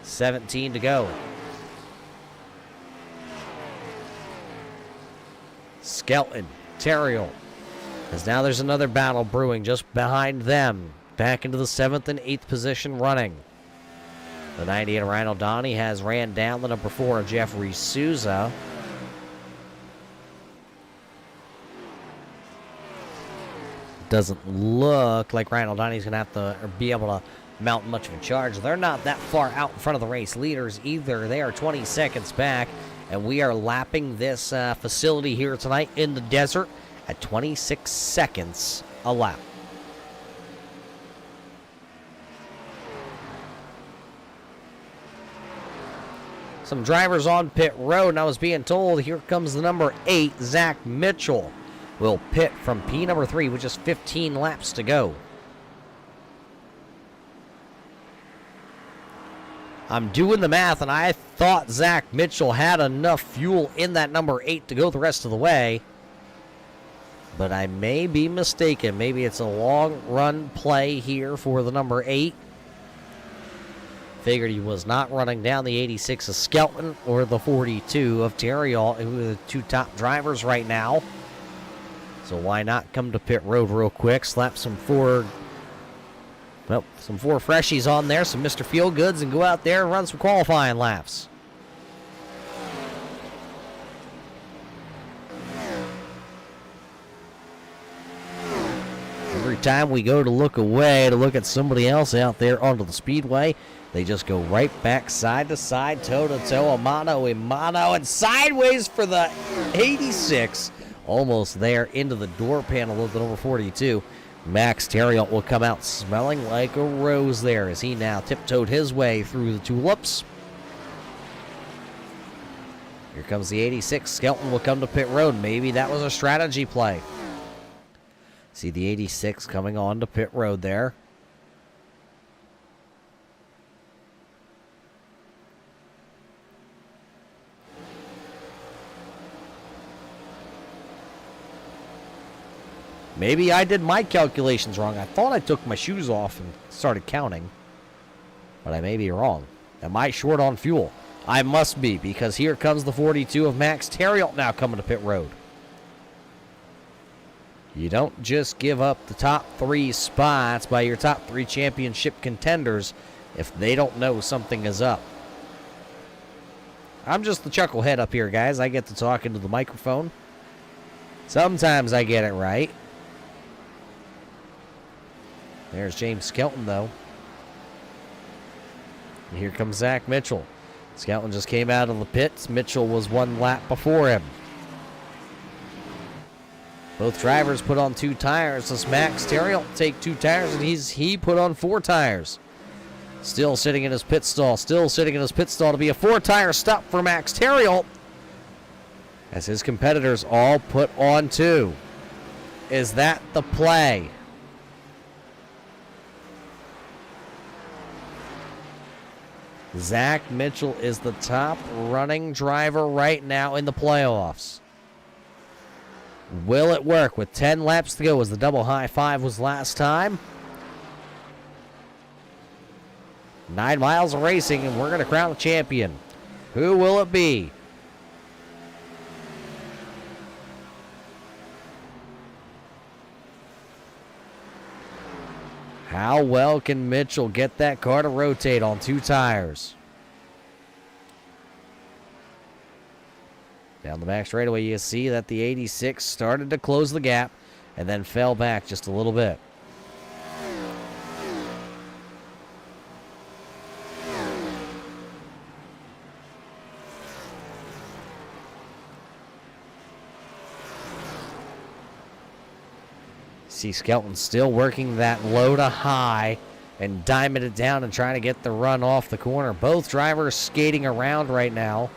Speaker 2: 17 to go. Skelton, Terriot. As now there's another battle brewing just behind them. Back into the 7th and 8th position running. The 98 of Ryan O'Donnell has ran down the number 4 of Jeffrey Souza. Doesn't look like Ryan O'Donnell's going to have to be able to mount much of a charge. They're not that far out in front of the race leaders either. They are 20 seconds back, and we are lapping this facility here tonight in the desert at 26 seconds a lap. Some drivers on pit road, and I was being told here comes the number 8, Zach Mitchell. Will pit from P number 3 with just 15 laps to go. I'm doing the math, and I thought Zach Mitchell had enough fuel in that number 8 to go the rest of the way. But I may be mistaken. Maybe it's a long run play here for the number 8. Figured he was not running down the 86 of Skelton or the 42 of Terriot, who are the two top drivers right now. So why not come to pit road real quick, slap some four freshies on there, some Mr. Feelgoods, and go out there and run some qualifying laps. Every time we go to look away to look at somebody else out there onto the speedway, they just go right back side to side, toe to toe, a mano, and sideways for the 86. Almost there into the door panel of the number 42. Max Terriot will come out smelling like a rose there as he now tiptoed his way through the tulips. Here comes the 86. Skelton will come to pit road. Maybe that was a strategy play. See the 86 coming on to pit road there. Maybe I did my calculations wrong. I thought I took my shoes off and started counting. But I may be wrong. Am I short on fuel? I must be, because here comes the 42 of Max Terriot now coming to pit road. You don't just give up the top 3 spots by your top 3 championship contenders if they don't know something is up. I'm just the chucklehead up here, guys. I get to talk into the microphone. Sometimes I get it right. There's James Skelton, though. And here comes Zach Mitchell. Skelton just came out of the pits. Mitchell was 1 lap before him. Both drivers put on 2 tires. Does Max Terriot take 2 tires? And he put on 4 tires. Still sitting in his pit stall. Still sitting in his pit stall to be a 4-tire stop for Max Terriot, as his competitors all put on 2. Is that the play? Zach Mitchell is the top running driver right now in the playoffs. Will it work with 10 laps to go, as the double high 5 was last time? 9 miles of racing, and we're going to crown a champion. Who will it be? How well can Mitchell get that car to rotate on 2 tires? Down the back straightaway, you see that the 86 started to close the gap and then fell back just a little bit. See Skelton still working that low to high and diming it down and trying to get the run off the corner. Both drivers skating around right now.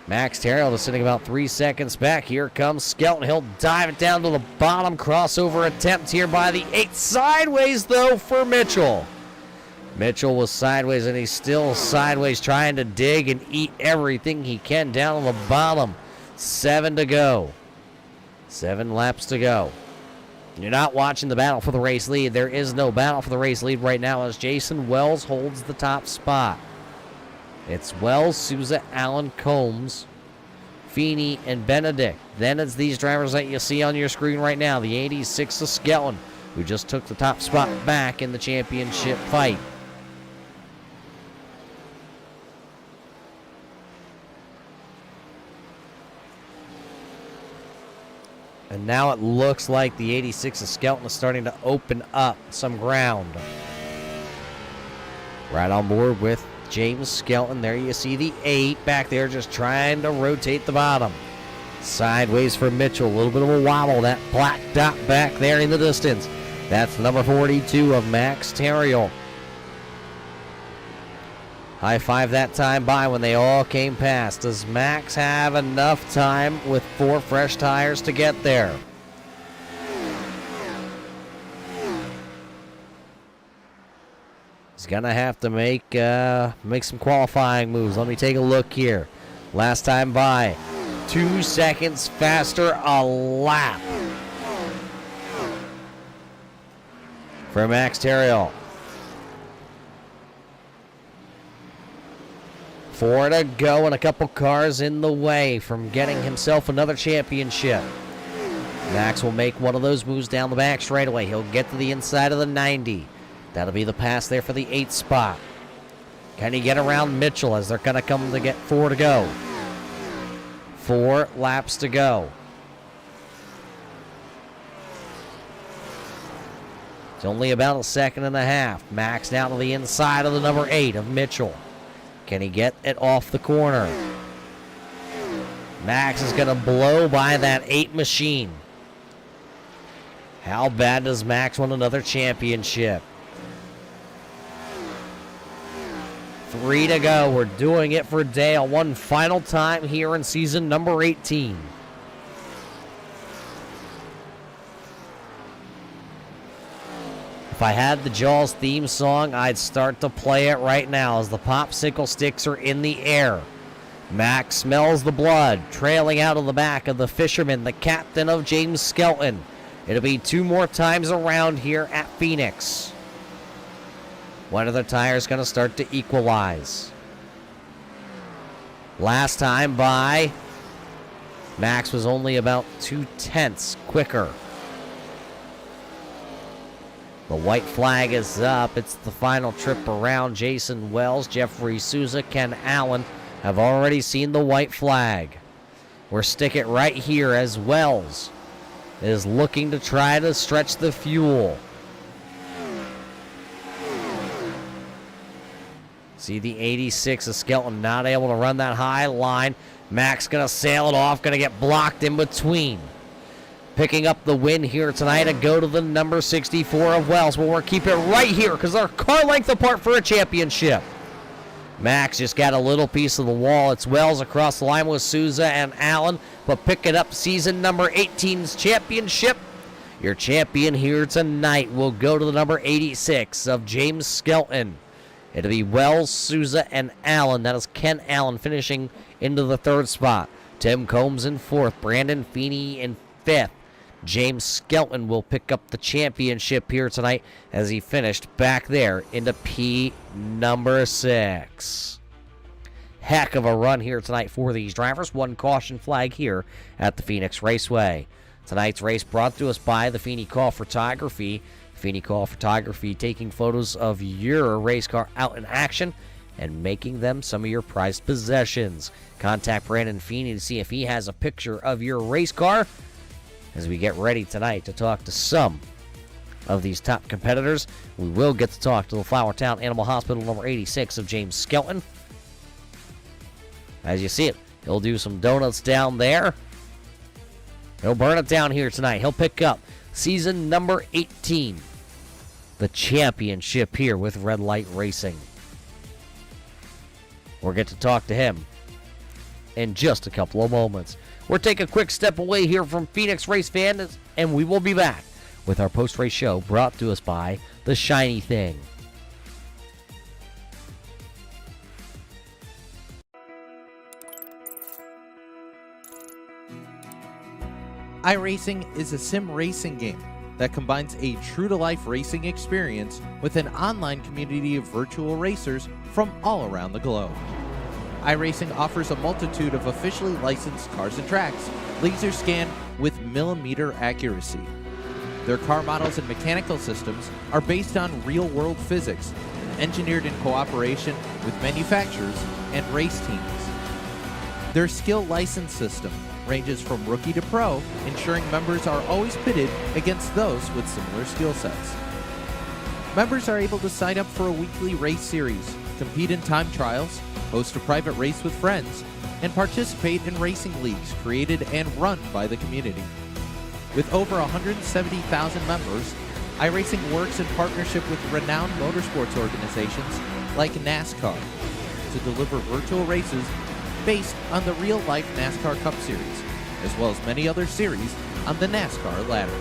Speaker 2: Max Terriot is sitting about 3 seconds back. Here comes Skelton. He'll dive it down to the bottom. Crossover attempt here by the 8. Sideways, though, for Mitchell. Mitchell was sideways, and he's still sideways, trying to dig and eat everything he can down on the bottom. 7 to go. 7 laps to go. You're not watching the battle for the race lead. There is no battle for the race lead right now, as Jason Wells holds the top spot. It's Wells, Souza, Allen, Combs, Feeney, and Benedict. Then it's these drivers that you see on your screen right now. The 86 of Skelton, who just took the top spot back in the championship fight. And now it looks like the 86 of Skelton is starting to open up some ground. Right on board with James Skelton. There you see the 8 back there just trying to rotate the bottom. Sideways for Mitchell. A little bit of a wobble. That black dot back there in the distance. That's number 42 of Max Terriot. High 5 that time by when they all came past. Does Max have enough time with 4 fresh tires to get there? He's going to have to make some qualifying moves. Let me take a look here. Last time by, 2 seconds faster a lap for Max Terriot. 4 to go, and a couple cars in the way from getting himself another championship. Max will make one of those moves down the back straightaway. He'll get to the inside of the 90. That'll be the pass there for the 8th spot. Can he get around Mitchell as they're going to come to get 4 to go? 4 laps to go. It's only about a second and a half. Max down to the inside of the number 8 of Mitchell. Can he get it off the corner? Max is going to blow by that 8 machine. How bad does Max want another championship? 3 to go. We're doing it for Dale one final time here in season number 18. If I had the Jaws theme song, I'd start to play it right now as the popsicle sticks are in the air. Max smells the blood, trailing out of the back of the fisherman, the captain of James Skelton. It'll be 2 more times around here at Phoenix. One of the tires going to start to equalize. Last time by, Max was only about 0.2 quicker. The white flag is up. It's the final trip around. Jason Wells, Jeffrey Souza, Ken Allen have already seen the white flag. We're stick it right here as Wells is looking to try to stretch the fuel. See the 86 of Skelton not able to run that high line. Max going to sail it off, going to get blocked in between. Picking up the win here tonight and go to the number 64 of Wells. But we'll keep it right here because they're car length apart for a championship. Max just got a little piece of the wall. It's Wells across the line with Souza and Allen. But picking up season number 18's championship. Your champion here tonight will go to the number 86 of James Skelton. It'll be Wells, Souza, and Allen. That is Ken Allen finishing into the 3rd spot. Tim Combs in 4th. Brandon Feeney in 5th. James Skelton will pick up the championship here tonight as he finished back there into P number 6. Heck of a run here tonight for these drivers. 1 caution flag here at the Phoenix Raceway. Tonight's race brought to us by the Feeney Call Photography. Feeney Call Photography taking photos of your race car out in action and making them some of your prized possessions. Contact Brandon Feeney to see if he has a picture of your race car as we get ready tonight to talk to some of these top competitors. We will get to talk to the Flowertown Animal Hospital number 86 of James Skelton. As you see it, he'll do some donuts down there. He'll burn it down here tonight. He'll pick up season number 18, the championship here with Red Light Racing. We'll get to talk to him in just a couple of moments. We'll take a quick step away here from Phoenix Race Fans, and we will be back with our post-race show brought to us by The Shiny Thing.
Speaker 4: iRacing is a sim racing game that combines a true-to-life racing experience with an online community of virtual racers from all around the globe. iRacing offers a multitude of officially licensed cars and tracks, laser scanned with millimeter accuracy. Their car models and mechanical systems are based on real-world physics, engineered in cooperation with manufacturers and race teams. Their skill license system ranges from rookie to pro, ensuring members are always pitted against those with similar skill sets. Members are able to sign up for a weekly race series, compete in time trials, host a private race with friends, and participate in racing leagues created and run by the community. With over 170,000 members, iRacing works in partnership with renowned motorsports organizations like NASCAR to deliver virtual races based on the real-life NASCAR Cup Series, as well as many other series on the NASCAR ladder.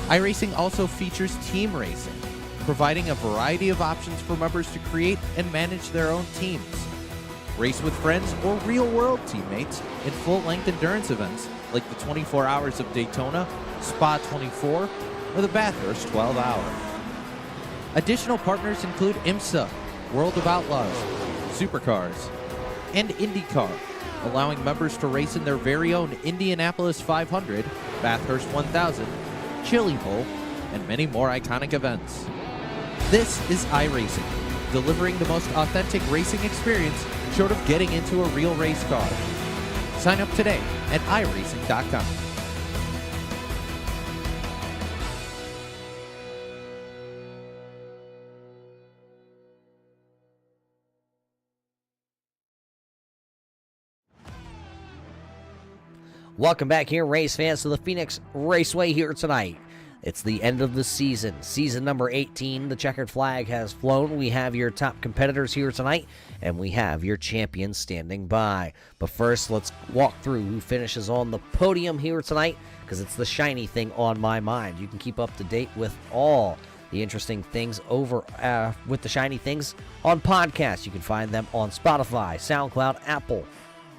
Speaker 4: iRacing also features team racing, providing a variety of options for members to create and manage their own teams. Race with friends or real-world teammates in full-length endurance events like the 24 Hours of Daytona, Spa 24, or the Bathurst 12 Hour. Additional partners include IMSA, World of Outlaws, Supercars, and IndyCar, allowing members to race in their very own Indianapolis 500, Bathurst 1000, Chili Bowl, and many more iconic events. This is iRacing, delivering the most authentic racing experience short of getting into a real race car. Sign up today at iRacing.com.
Speaker 2: Welcome back here, race fans, to the Phoenix Raceway here tonight. It's the end of the season. Season number 18, the checkered flag has flown. We have your top competitors here tonight, and we have your champions standing by. But first, let's walk through who finishes on the podium here tonight, because it's the shiny thing on my mind. You can keep up to date with all the interesting things over with the shiny things on podcasts. You can find them on Spotify, SoundCloud, Apple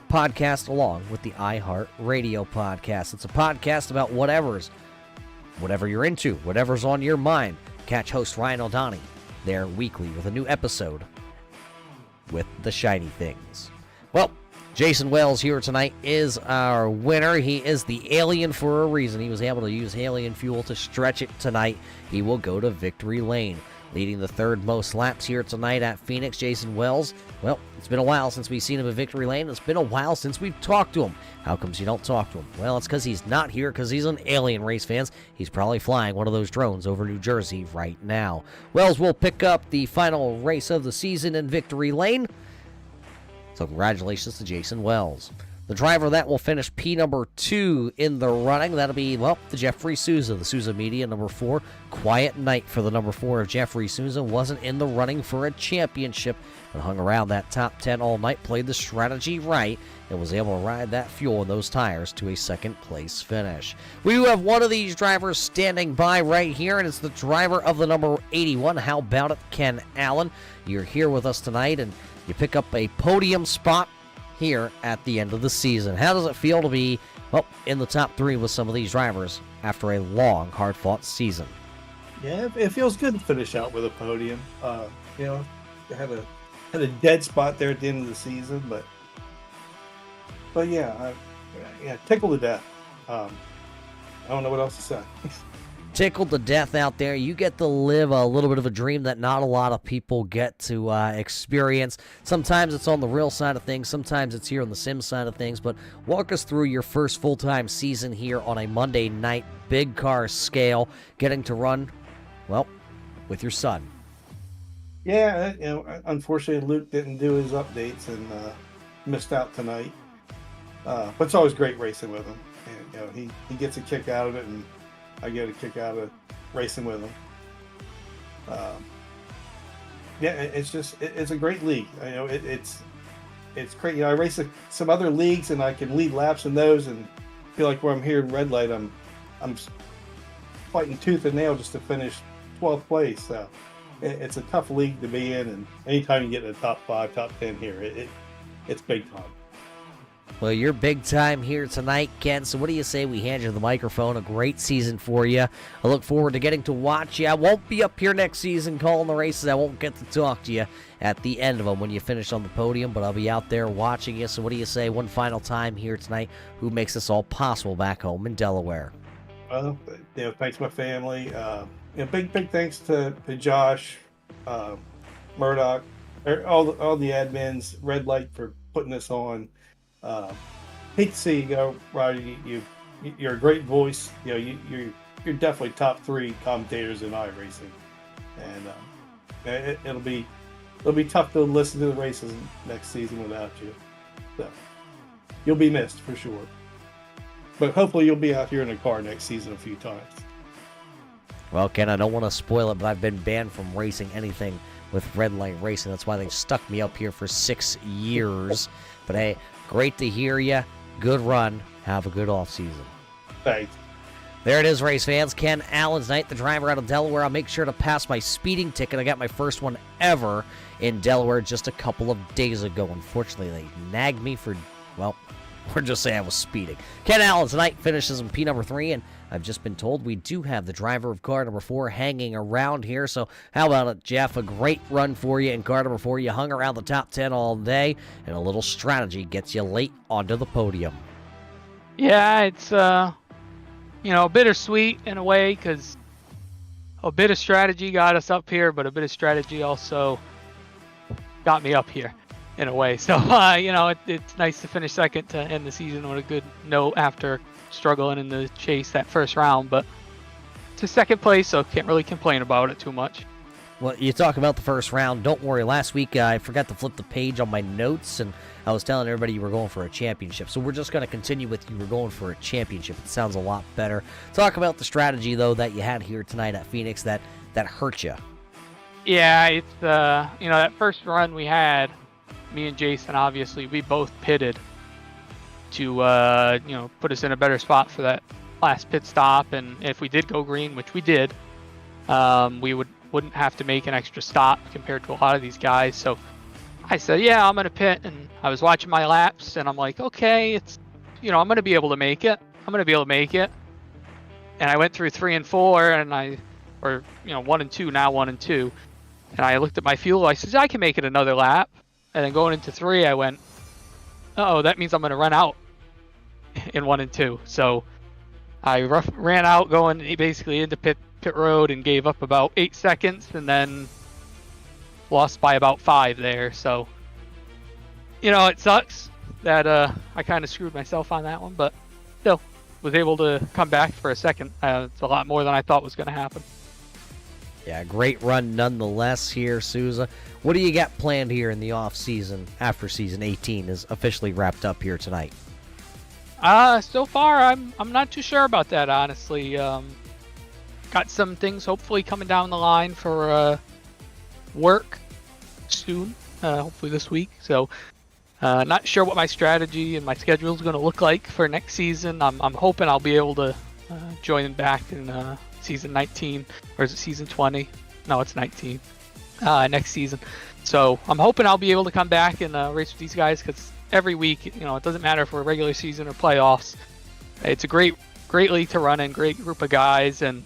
Speaker 2: Podcast, along with the iHeart Radio podcast. It's a podcast about whatever you're into, whatever's on your mind. Catch host Ryan O'Donnell there weekly with a new episode with the shiny things. Well, Jason Wells here tonight is our winner. He is the alien for a reason. He was able to use alien fuel to stretch it tonight. He will go to victory lane. Leading the third most laps here tonight at Phoenix, Jason Wells. Well, it's been a while since we've seen him at victory lane. It's been a while since we've talked to him. How comes you don't talk to him? Well, it's because he's not here, because he's an alien, race fans. He's probably flying one of those drones over New Jersey right now. Wells will pick up the final race of the season in victory lane. So congratulations to Jason Wells. The driver that will finish P number 2 in the running, that'll be, well, the Jeffrey Souza, the Souza Media number 4. Quiet night for the number 4 of Jeffrey Souza. Wasn't in the running for a championship, but hung around that top 10 all night, played the strategy right, and was able to ride that fuel and those tires to a second place finish. We do have one of these drivers standing by right here, and it's the driver of the number 81. How about it, Ken Allen? You're here with us tonight, and you pick up a podium spot here at the end of the season. How does it feel to be, well, in the top 3 with some of these drivers after a long, hard-fought season?
Speaker 5: Yeah, it feels good to finish out with a podium. I had a dead spot there at the end of the season, but yeah, tickled to death. I don't know what else to say.
Speaker 2: Tickled to death out there. You get to live a little bit of a dream that not a lot of people get to experience. Sometimes it's on the real side of things. Sometimes it's here on the sim side of things. But walk us through your first full-time season here on a Monday night, big car scale, getting to run, well, with your son.
Speaker 5: Yeah, unfortunately Luke didn't do his updates and missed out tonight. But it's always great racing with him. And, he gets a kick out of it, and I get a kick out of racing with him. It's a great league. It's great. I race some other leagues, and I can lead laps in those, and feel like where I'm here in red light, I'm fighting tooth and nail just to finish 12th place. So it's a tough league to be in, and anytime you get in the top 5, top 10 here, it's big time.
Speaker 2: Well, you're big time here tonight, Ken, so what do you say we hand you the microphone? A great season for you. I look forward to getting to watch you. I won't be up here next season calling the races. I won't get to talk to you at the end of them when you finish on the podium, but I'll be out there watching you. So what do you say one final time here tonight? Who makes this all possible back home in Delaware?
Speaker 5: Well, thanks to my family. Big thanks to Josh, Murdoch, all the admins, Red Light for putting this on. Hate to see you go, Roddy. You're a great voice. You're definitely top 3 commentators in iRacing, and it'll be tough to listen to the races next season without you. So you'll be missed for sure. But hopefully you'll be out here in a car next season a few times.
Speaker 2: Well, Ken, I don't want to spoil it, but I've been banned from racing anything with red light racing. That's why they stuck me up here for 6 years. But hey, great to hear you. Good run. Have a good off season.
Speaker 5: Thanks.
Speaker 2: There it is, race fans. Ken Allen tonight, the driver out of Delaware. I'll make sure to pass my speeding ticket. I got my first one ever in Delaware just a couple of days ago. Unfortunately, they nagged me for, well, we're just saying I was speeding. Ken Allen tonight finishes in P number 3, and I've just been told we do have the driver of car number 4 hanging around here. So how about it, Jeff? A great run for you in car number 4. You hung around the top 10 all day, and a little strategy gets you late onto the podium.
Speaker 6: Yeah, it's bittersweet in a way, because a bit of strategy got us up here, but a bit of strategy also got me up here in a way. So, it's nice to finish second to end the season with a good note after struggling in the chase that first round. But to second place, so can't really complain about it too much.
Speaker 2: Well, you talk about the first round. Don't worry. Last week, I forgot to flip the page on my notes, and I was telling everybody you were going for a championship. So we're just going to continue with you were going for a championship. It sounds a lot better. Talk about the strategy, though, that you had here tonight at Phoenix that hurt you.
Speaker 6: Yeah, it's that first run we had, me and Jason, obviously, we both pitted to put us in a better spot for that last pit stop. And if we did go green, which we did, we wouldn't have to make an extra stop compared to a lot of these guys. So I said, yeah, I'm going to pit. And I was watching my laps and I'm like, okay, I'm going to be able to make it. And I went through 3 and 4 and 1 and 2, now 1 and 2. And I looked at my fuel. I said, I can make it another lap. And then going into 3, I went, oh, that means I'm going to run out in 1 and 2. So I ran out going basically into pit road and gave up about 8 seconds and then lost by about 5 there. So, it sucks that I kind of screwed myself on that one, but still was able to come back for a second. It's a lot more than I thought was going to happen.
Speaker 2: Yeah, great run nonetheless here, Souza. What do you got planned here in the off season after season 18 is officially wrapped up here tonight?
Speaker 6: So far I'm not too sure about that, honestly. Got some things hopefully coming down the line for work soon, hopefully this week. So not sure what my strategy and my schedule is going to look like for next season. I'm hoping I'll be able to join back in season 19, or is it season 20? No, it's 19 next season. So I'm hoping I'll be able to come back and race with these guys, because every week, it doesn't matter if we're regular season or playoffs. It's a great league to run in, great group of guys, and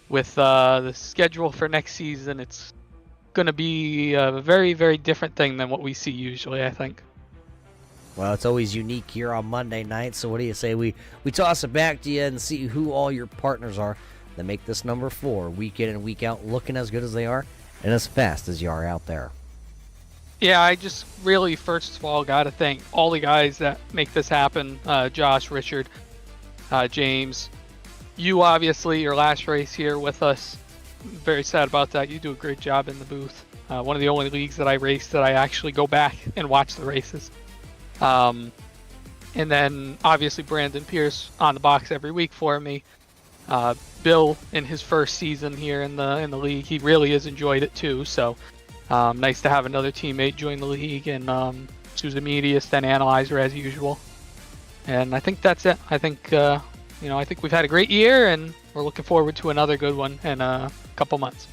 Speaker 6: with the schedule for next season, it's going to be a very, very different thing than what we see usually, I think.
Speaker 2: Well, it's always unique here on Monday night, so what do you say we toss it back to you and see who all your partners are that make this number 4 week in and week out looking as good as they are and as fast as you are out there?
Speaker 6: Yeah, I just really, first of all, got to thank all the guys that make this happen. Josh, Richard, James. You, obviously, your last race here with us. Very sad about that. You do a great job in the booth. One of the only leagues that I race that I actually go back and watch the races. And then, obviously, Brandon Pierce on the box every week for me. Bill, in his first season here in the league, he really has enjoyed it too. So nice to have another teammate join the league, and Susan Medius, then Analyzer as usual. And I think that's it. I think I think we've had a great year, and we're looking forward to another good one in a couple months.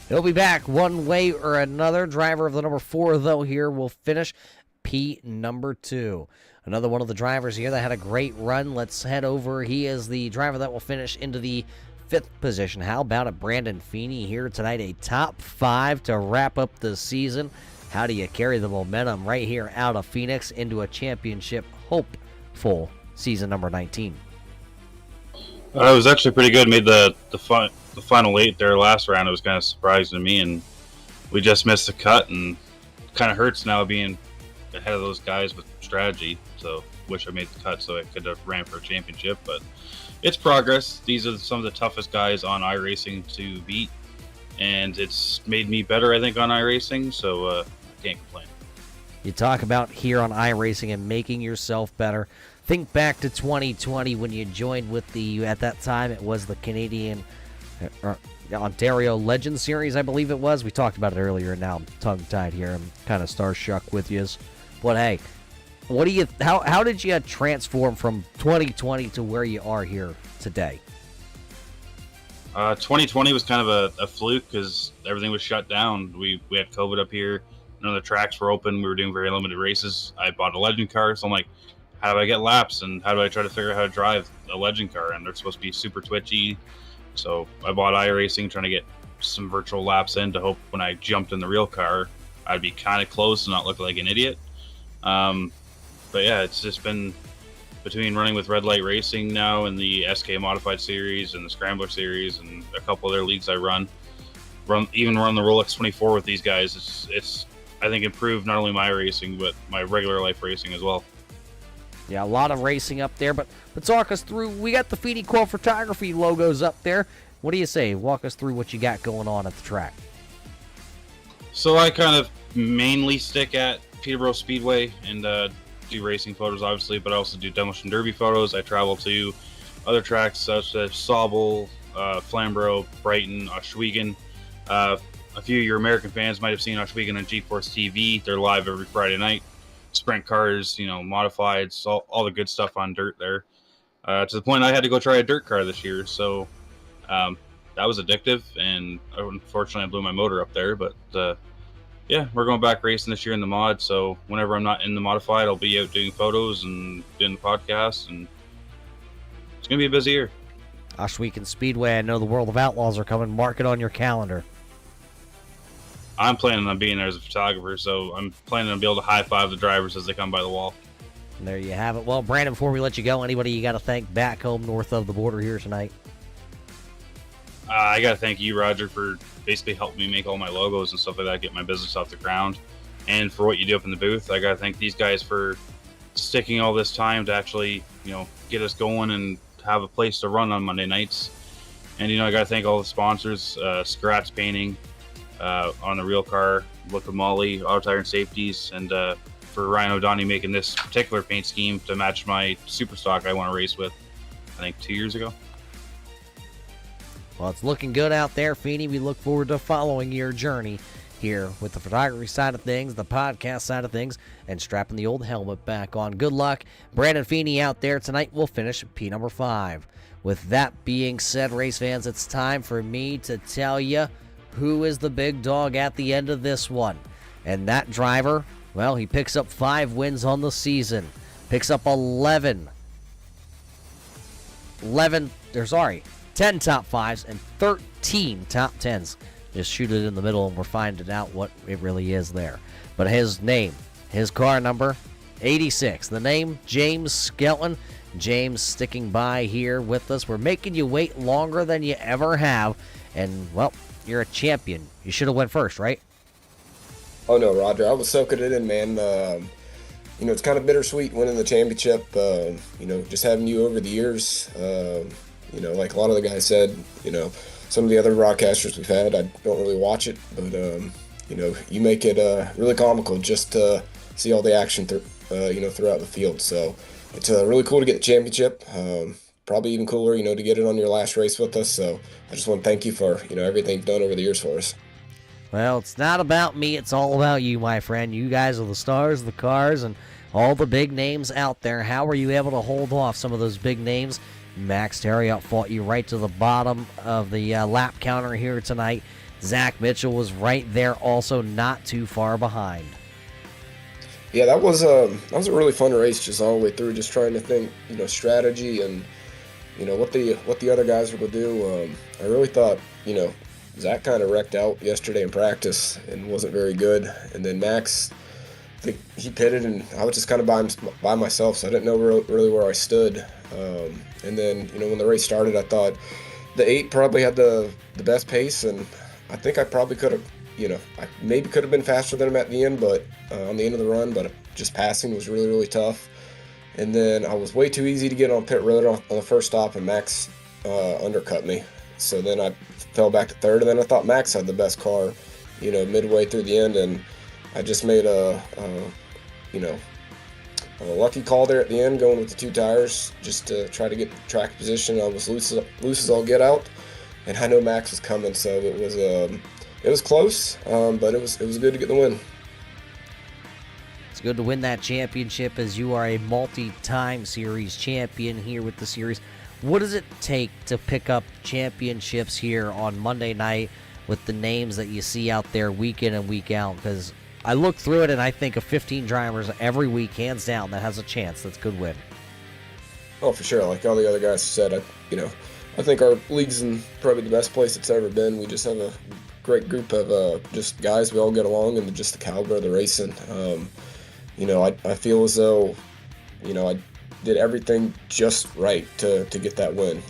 Speaker 2: He'll be back one way or another. Driver of the number 4, though, here will finish P number 2. Another one of the drivers here that had a great run. Let's head over. He is the driver that will finish into the 5th position. How about it, Brandon Feeney here tonight? A top 5 to wrap up the season. How do you carry the momentum right here out of Phoenix into a championship hopeful season number 19?
Speaker 7: It was actually pretty good. Made the final 8 there last round. It was kind of surprising to me, and we just missed the cut, and kind of hurts now being ahead of those guys with strategy. So wish I made the cut so I could have ran for a championship, but it's progress. These are some of the toughest guys on iRacing to beat, and it's made me better, I think, on iRacing, so I can't complain.
Speaker 2: You talk about here on iRacing and making yourself better. Think back to 2020 when you joined with at that time, it was the Canadian Ontario Legend Series, I believe it was. We talked about it earlier, and now I'm tongue-tied here. I'm kind of starstruck with you. But hey, how did you transform from 2020 to where you are here today?
Speaker 7: 2020 was kind of a fluke because everything was shut down. We had COVID up here. None of the tracks were open. We were doing very limited races. I bought a Legend car, so I'm like, how do I get laps, and how do I try to figure out how to drive a Legend car? And they're supposed to be super twitchy. So I bought iRacing, trying to get some virtual laps in to hope when I jumped in the real car, I'd be kind of close and not look like an idiot. But yeah, it's just been between running with Red Light Racing now and the SK Modified Series and the Scrambler Series and a couple other leagues I run the Rolex 24 with these guys. It's I think improved not only my racing but my regular life racing as well.
Speaker 2: Yeah, a lot of racing up there, but talk us through. We got the Feeney Core Photography logos up there. What do you say? Walk us through what you got going on at the track.
Speaker 7: So I kind of mainly stick at Peterborough Speedway and do racing photos, obviously, but I also do demolition derby photos. I travel to other tracks such as Sauble, Flamborough, Brighton, Oswego. A few of your American fans might have seen Oswego on G-Force TV. They're live every Friday night. Sprint cars, modifieds, all the good stuff on dirt there. To the point I had to go try a dirt car this year, so that was addictive, and unfortunately I blew my motor up there, but yeah, we're going back racing this year in the mod, so whenever I'm not in the modified, I'll be out doing photos and doing the podcast, and it's going to be a busy year.
Speaker 2: Oswego Speedway, I know the World of Outlaws are coming. Mark it on your calendar.
Speaker 7: I'm planning on being there as a photographer, so I'm planning on being able to high-five the drivers as they come by the wall.
Speaker 2: And there you have it. Well, Brandon, before we let you go, anybody you got to thank back home north of the border here tonight?
Speaker 7: I got to thank you, Roger, for basically helping me make all my logos and stuff like that, get my business off the ground, and for what you do up in the booth. I got to thank these guys for sticking all this time to actually, get us going and have a place to run on Monday nights. And, I got to thank all the sponsors, Scratch Painting, on the real car, Look of Molly, Auto Tire and Safeties, and for Ryan O'Donnell making this particular paint scheme to match my super stock I want to race with, I think 2 years ago.
Speaker 2: Well, it's looking good out there, Feeney. We look forward to following your journey here with the photography side of things, the podcast side of things, and strapping the old helmet back on. Good luck. Brandon Feeney out there tonight. We'll finish P number 5. With that being said, race fans, it's time for me to tell you who is the big dog at the end of this one. And that driver, well, he picks up 5 wins on the season. Picks up 10 top 5s and 13 top 10s. Just shoot it in the middle and we're finding out what it really is there. But his name, his car number, 86. The name, James Skelton. James sticking by here with us. We're making you wait longer than you ever have. And, well, you're a champion. You should have went first, right?
Speaker 8: Oh, no, Roger. I was soaking it in, man. It's kind of bittersweet winning the championship. Just having you over the years. Like a lot of the guys said, some of the other broadcasters we've had, I don't really watch it. But, you make it really comical just to see all the action throughout the field. So it's really cool to get the championship. Probably even cooler, to get it on your last race with us. So I just want to thank you for, everything you've done over the years for us.
Speaker 2: Well, it's not about me. It's all about you, my friend. You guys are the stars, the cars, and all the big names out there. How were you able to hold off some of those big names? Max Terry fought you right to the bottom of the lap counter here tonight. Zach Mitchell was right there also, not too far behind.
Speaker 8: Yeah, that was a really fun race just all the way through, just trying to think, strategy and, what the other guys were going to do. I really thought, Zach kind of wrecked out yesterday in practice and wasn't very good. And then Max, I think he pitted and I was just kind of by myself, so I didn't know really where I stood. And then, when the race started, I thought the 8 probably had the best pace, and I think I probably could have, I maybe could have been faster than him at the end, but on the end of the run, but just passing was really, really tough. And then I was way too easy to get on pit road on the first stop, and Max undercut me. So then I fell back to third, and then I thought Max had the best car, midway through the end, and I just made a lucky call there at the end, going with the 2 tires just to try to get the track position. I was loose as all get out, and I know Max was coming, so it was close, but it was good to get the win.
Speaker 2: It's good to win that championship as you are a multi-time series champion here with the series. What does it take to pick up championships here on Monday night with the names that you see out there week in and week out? Because I look through it and I think of 15 drivers every week, hands down, that has a chance. That's a good win.
Speaker 8: Oh, for sure. Like all the other guys said, I think our league's in probably the best place it's ever been. We just have a great group of just guys. We all get along, and just the caliber of the racing. I feel as though, I did everything just right to get that win.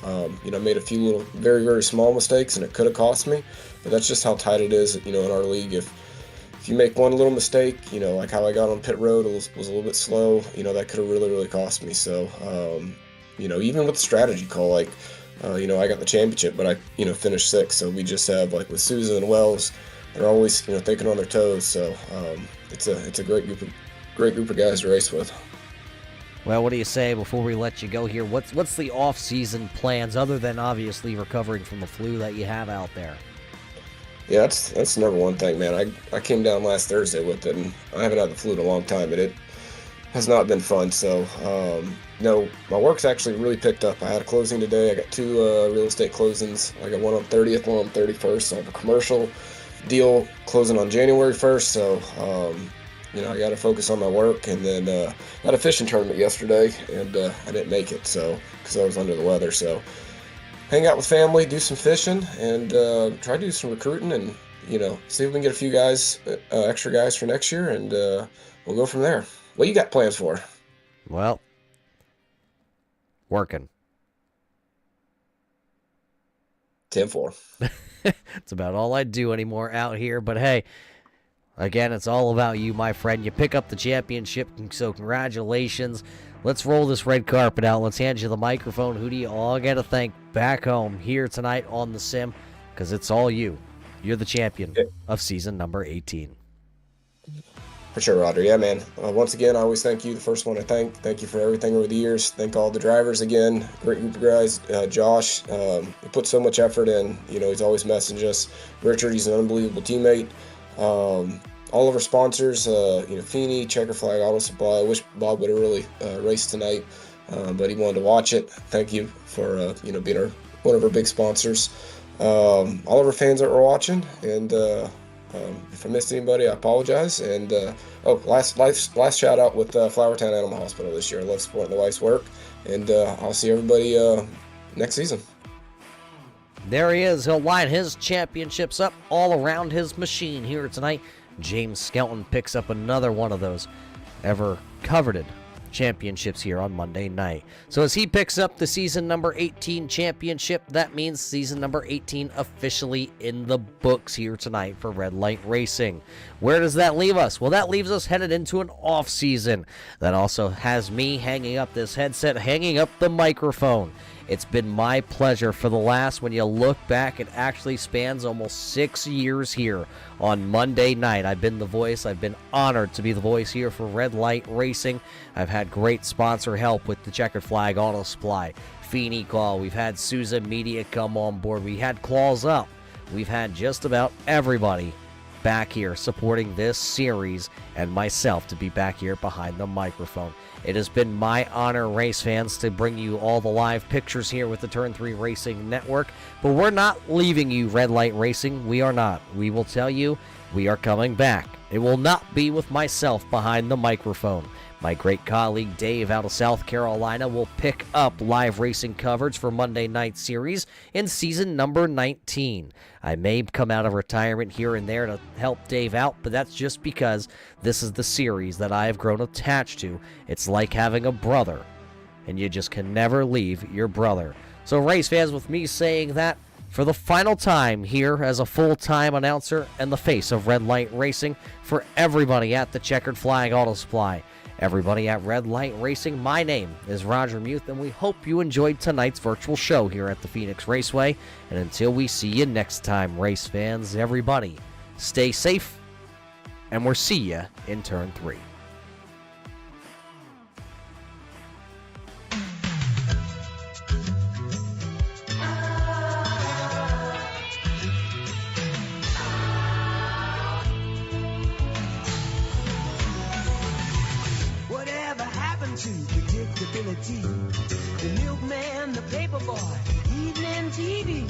Speaker 8: I made a few little very, very small mistakes, and it could have cost me. But that's just how tight it is, in our league. If you make one little mistake, like how I got on pit road, it was a little bit slow, that could have really, really cost me. So, even with the strategy call, like I got the championship, but I finished 6th. So we just have, like, with Souza and Wells, they're always thinking on their toes. So it's a great group of guys to race with.
Speaker 2: Well, what do you say before we let you go here? What's the off-season plans other than obviously recovering from the flu that you have out there?
Speaker 8: Yeah, that's the number one thing, man. I came down last Thursday with it, and I haven't had the flu in a long time, and it has not been fun. So, no, my work's actually really picked up. I had a closing today. I got 2 real estate closings. I got one on 30th, one on 31st. I have a commercial deal closing on January 1st. So, I got to focus on my work. And then I had a fishing tournament yesterday, and I didn't make it because I was under the weather. So, hang out with family, do some fishing, and try to do some recruiting, and see if we can get a few guys, extra guys for next year, and we'll go from there. What you got plans for?
Speaker 2: Well, working.
Speaker 8: 10-4.
Speaker 2: It's about all I do anymore out here, but hey, again, it's all about you, my friend. You pick up the championship, so congratulations. Let's roll this red carpet out. Let's hand you the microphone. Who do you all got to thank back home here tonight on the sim? Because it's all you. You're the champion of season number 18.
Speaker 8: For sure, Roger. Yeah, man. Once again, I always thank you. The first one I thank. Thank you for everything over the years. Thank all the drivers again. Great group of guys. Josh, he put so much effort in. He's always messaging us. Richard, he's an unbelievable teammate. All of our sponsors, Feeney, Checkered Flag Auto Supply. I wish Bob would have really raced tonight, but he wanted to watch it. Thank you for being one of our big sponsors. All of our fans that were watching, and if I missed anybody, I apologize. And last shout out with Flowertown Animal Hospital this year. I love supporting the wife's work, and I'll see everybody next season.
Speaker 2: There he is. He'll line his championships up all around his machine here tonight. James Skelton picks up another one of those ever coveted championships here on Monday night. So as he picks up the season number 18 championship, that means season number 18 officially in the books here tonight for Red Light Racing. Where does that leave us? Well, that leaves us headed into an off season. That also has me hanging up this headset, hanging up the microphone. It's been my pleasure for the last, when you look back, it actually spans almost 6 years here on Monday night. I've been the voice. I've been honored to be the voice here for Red Light Racing. I've had great sponsor help with the Checkered Flag Auto Supply, Feeney Call. We've had Souza Media come on board. We had Claws Up. We've had just about everybody back here supporting this series, and myself to be back here behind the microphone. It has been my honor, race fans, to bring you all the live pictures here with the Turn 3 Racing Network. But we're not leaving you, Red Light Racing. We are not. We will tell you we are coming back. It will not be with myself behind the microphone. My great colleague Dave out of South Carolina will pick up live racing coverage for Monday Night Series in season number 19. I may come out of retirement here and there to help Dave out, but that's just because this is the series that I have grown attached to. It's like having a brother, and you just can never leave your brother. So race fans, with me saying that, for the final time here as a full-time announcer and the face of Red Light Racing for everybody at the Checkered Flag Auto Supply, everybody at Red Light Racing, my name is Roger Muth, and we hope you enjoyed tonight's virtual show here at the Phoenix Raceway. And until we see you next time, race fans, everybody, stay safe, and we'll see you in Turn 3.
Speaker 3: To predictability, the milkman, the paper boy, evening TV.